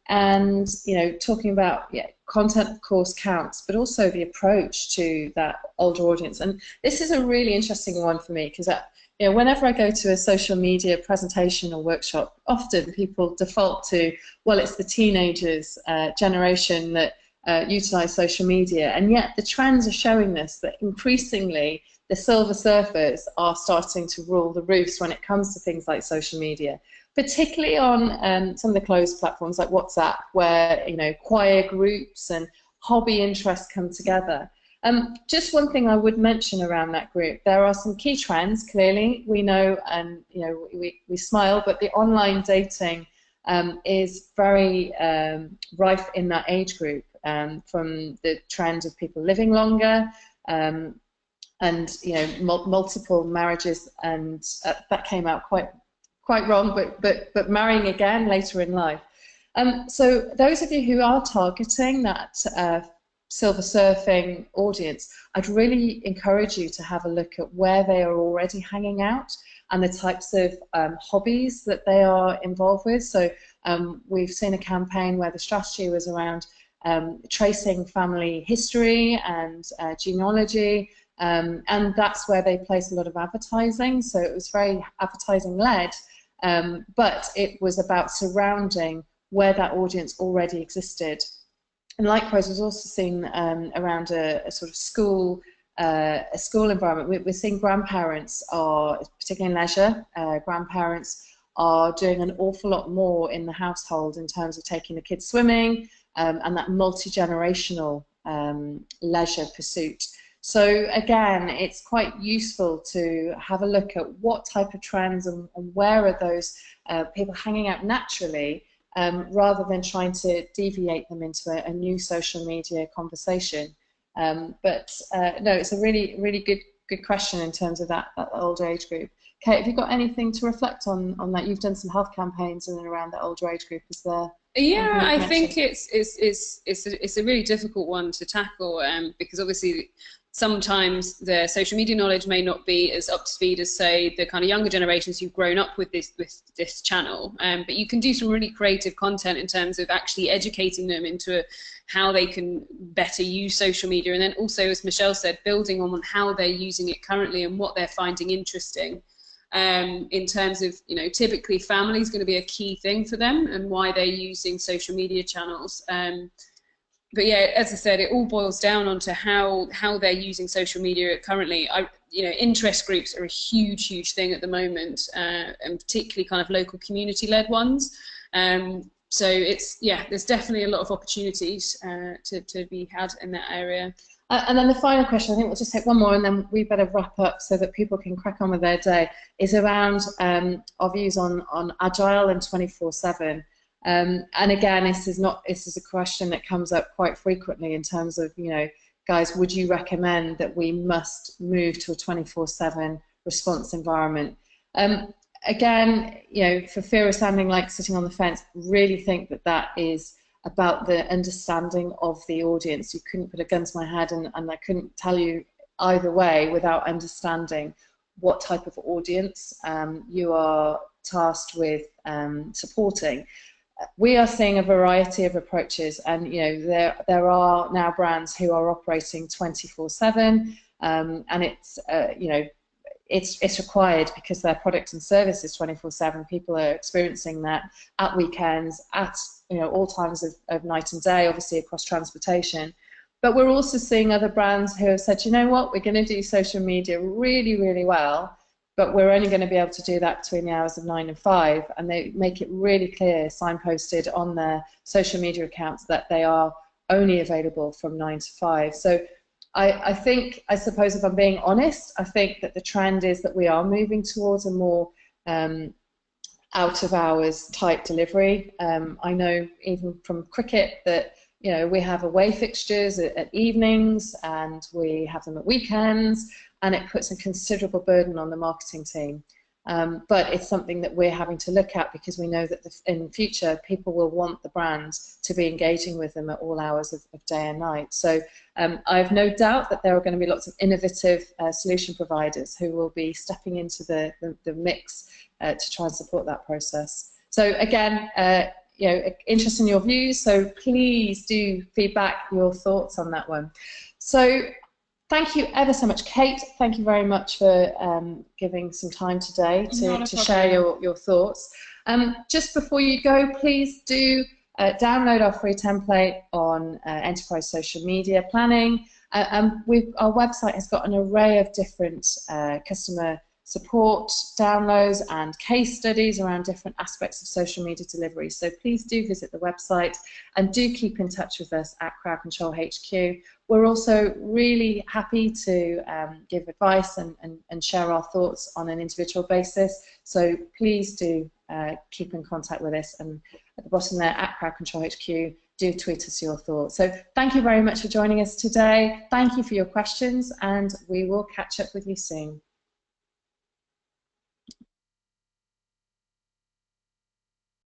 S1: you know, talking about content, of course, counts, but also the approach to that older audience. And this is a really interesting one for me, because you know, whenever I go to a social media presentation or workshop, often people default to, well, it's the teenagers generation that utilize social media, and yet the trends are showing us that increasingly the silver surfers are starting to rule the roost when it comes to things like social media, particularly on some of the closed platforms like WhatsApp, where, you know, choir groups and hobby interests come together. Just one thing I would mention around that group, there are some key trends, clearly, we know, and you know, we smile, but the online dating is very rife in that age group, from the trend of people living longer, and you know, multiple marriages, and that came out quite wrong, but marrying again later in life. So those of you who are targeting that silver surfing audience, I'd really encourage you to have a look at where they are already hanging out and the types of hobbies that they are involved with. So we've seen a campaign where the strategy was around tracing family history and genealogy, and that's where they place a lot of advertising. So it was very advertising-led, but it was about surrounding where that audience already existed. And likewise, we've also seen around a sort of school environment. We're seeing grandparents are, particularly in leisure, grandparents are doing an awful lot more in the household in terms of taking the kids swimming and that multi-generational leisure pursuit. So again, it's quite useful to have a look at what type of trends and where are those people hanging out naturally, rather than trying to deviate them into a new social media conversation. No, it's a really good question in terms of that older age group. Kate, have you got anything to reflect on that? You've done some health campaigns in and around the older age group. Is there?
S2: Yeah, I think it's a really difficult one to tackle, because obviously sometimes the social media knowledge may not be as up to speed as, say, the kind of younger generations who've grown up with this channel. But you can do some really creative content in terms of actually educating them into how they can better use social media, and then also, as Michelle said, building on how they're using it currently and what they're finding interesting. In terms of, you know, typically family is going to be a key thing for them and why they're using social media channels. But yeah, as I said, it all boils down onto how they're using social media currently. You know, interest groups are a huge thing at the moment, and particularly kind of local community-led ones. So there's definitely a lot of opportunities to be had in that area.
S1: And then the final question, I think we'll just take one more and then we better wrap up so that people can crack on with their day, is around our views on agile and 24/7. And again, this is a question that comes up quite frequently in terms of, you know, guys, would you recommend that we must move to a 24/7 response environment? Again, you know, for fear of sounding like sitting on the fence, really think that is about the understanding of the audience. You couldn't put a gun to my head and I couldn't tell you either way without understanding what type of audience you are tasked with supporting. We are seeing a variety of approaches, and you know there are now brands who are operating 24/7, and it's you know it's required because their product and service is 24/7. People are experiencing that at weekends, at all times of night and day, obviously across transportation. But we're also seeing other brands who have said, you know what, we're going to do social media really well, but we're only going to be able to do that between the hours of 9 and 5, and they make it really clear, signposted on their social media accounts, that they are only available from 9 to 5. So I think, I suppose if I'm being honest, I think that the trend is that we are moving towards a more out of hours type delivery. I know even from cricket that we have away fixtures at evenings and we have them at weekends, and it puts a considerable burden on the marketing team. But it's something that we're having to look at because we know that in future people will want the brands to be engaging with them at all hours of day and night. So I have no doubt that there are going to be lots of innovative solution providers who will be stepping into the mix to try and support that process. So again, interested in your views, so please do feedback your thoughts on that one. So thank you ever so much, Kate. Thank you very much for giving some time today to share your thoughts. Just before you go, please do download our free template on enterprise social media planning. Our website has got an array of different customer support downloads and case studies around different aspects of social media delivery. So please do visit the website and do keep in touch with us at CrowdControlHQ. We're also really happy to give advice and share our thoughts on an individual basis. So please do keep in contact with us, and at the bottom there at CrowdControlHQ, do tweet us your thoughts. So thank you very much for joining us today. Thank you for your questions, and we will catch up with you soon.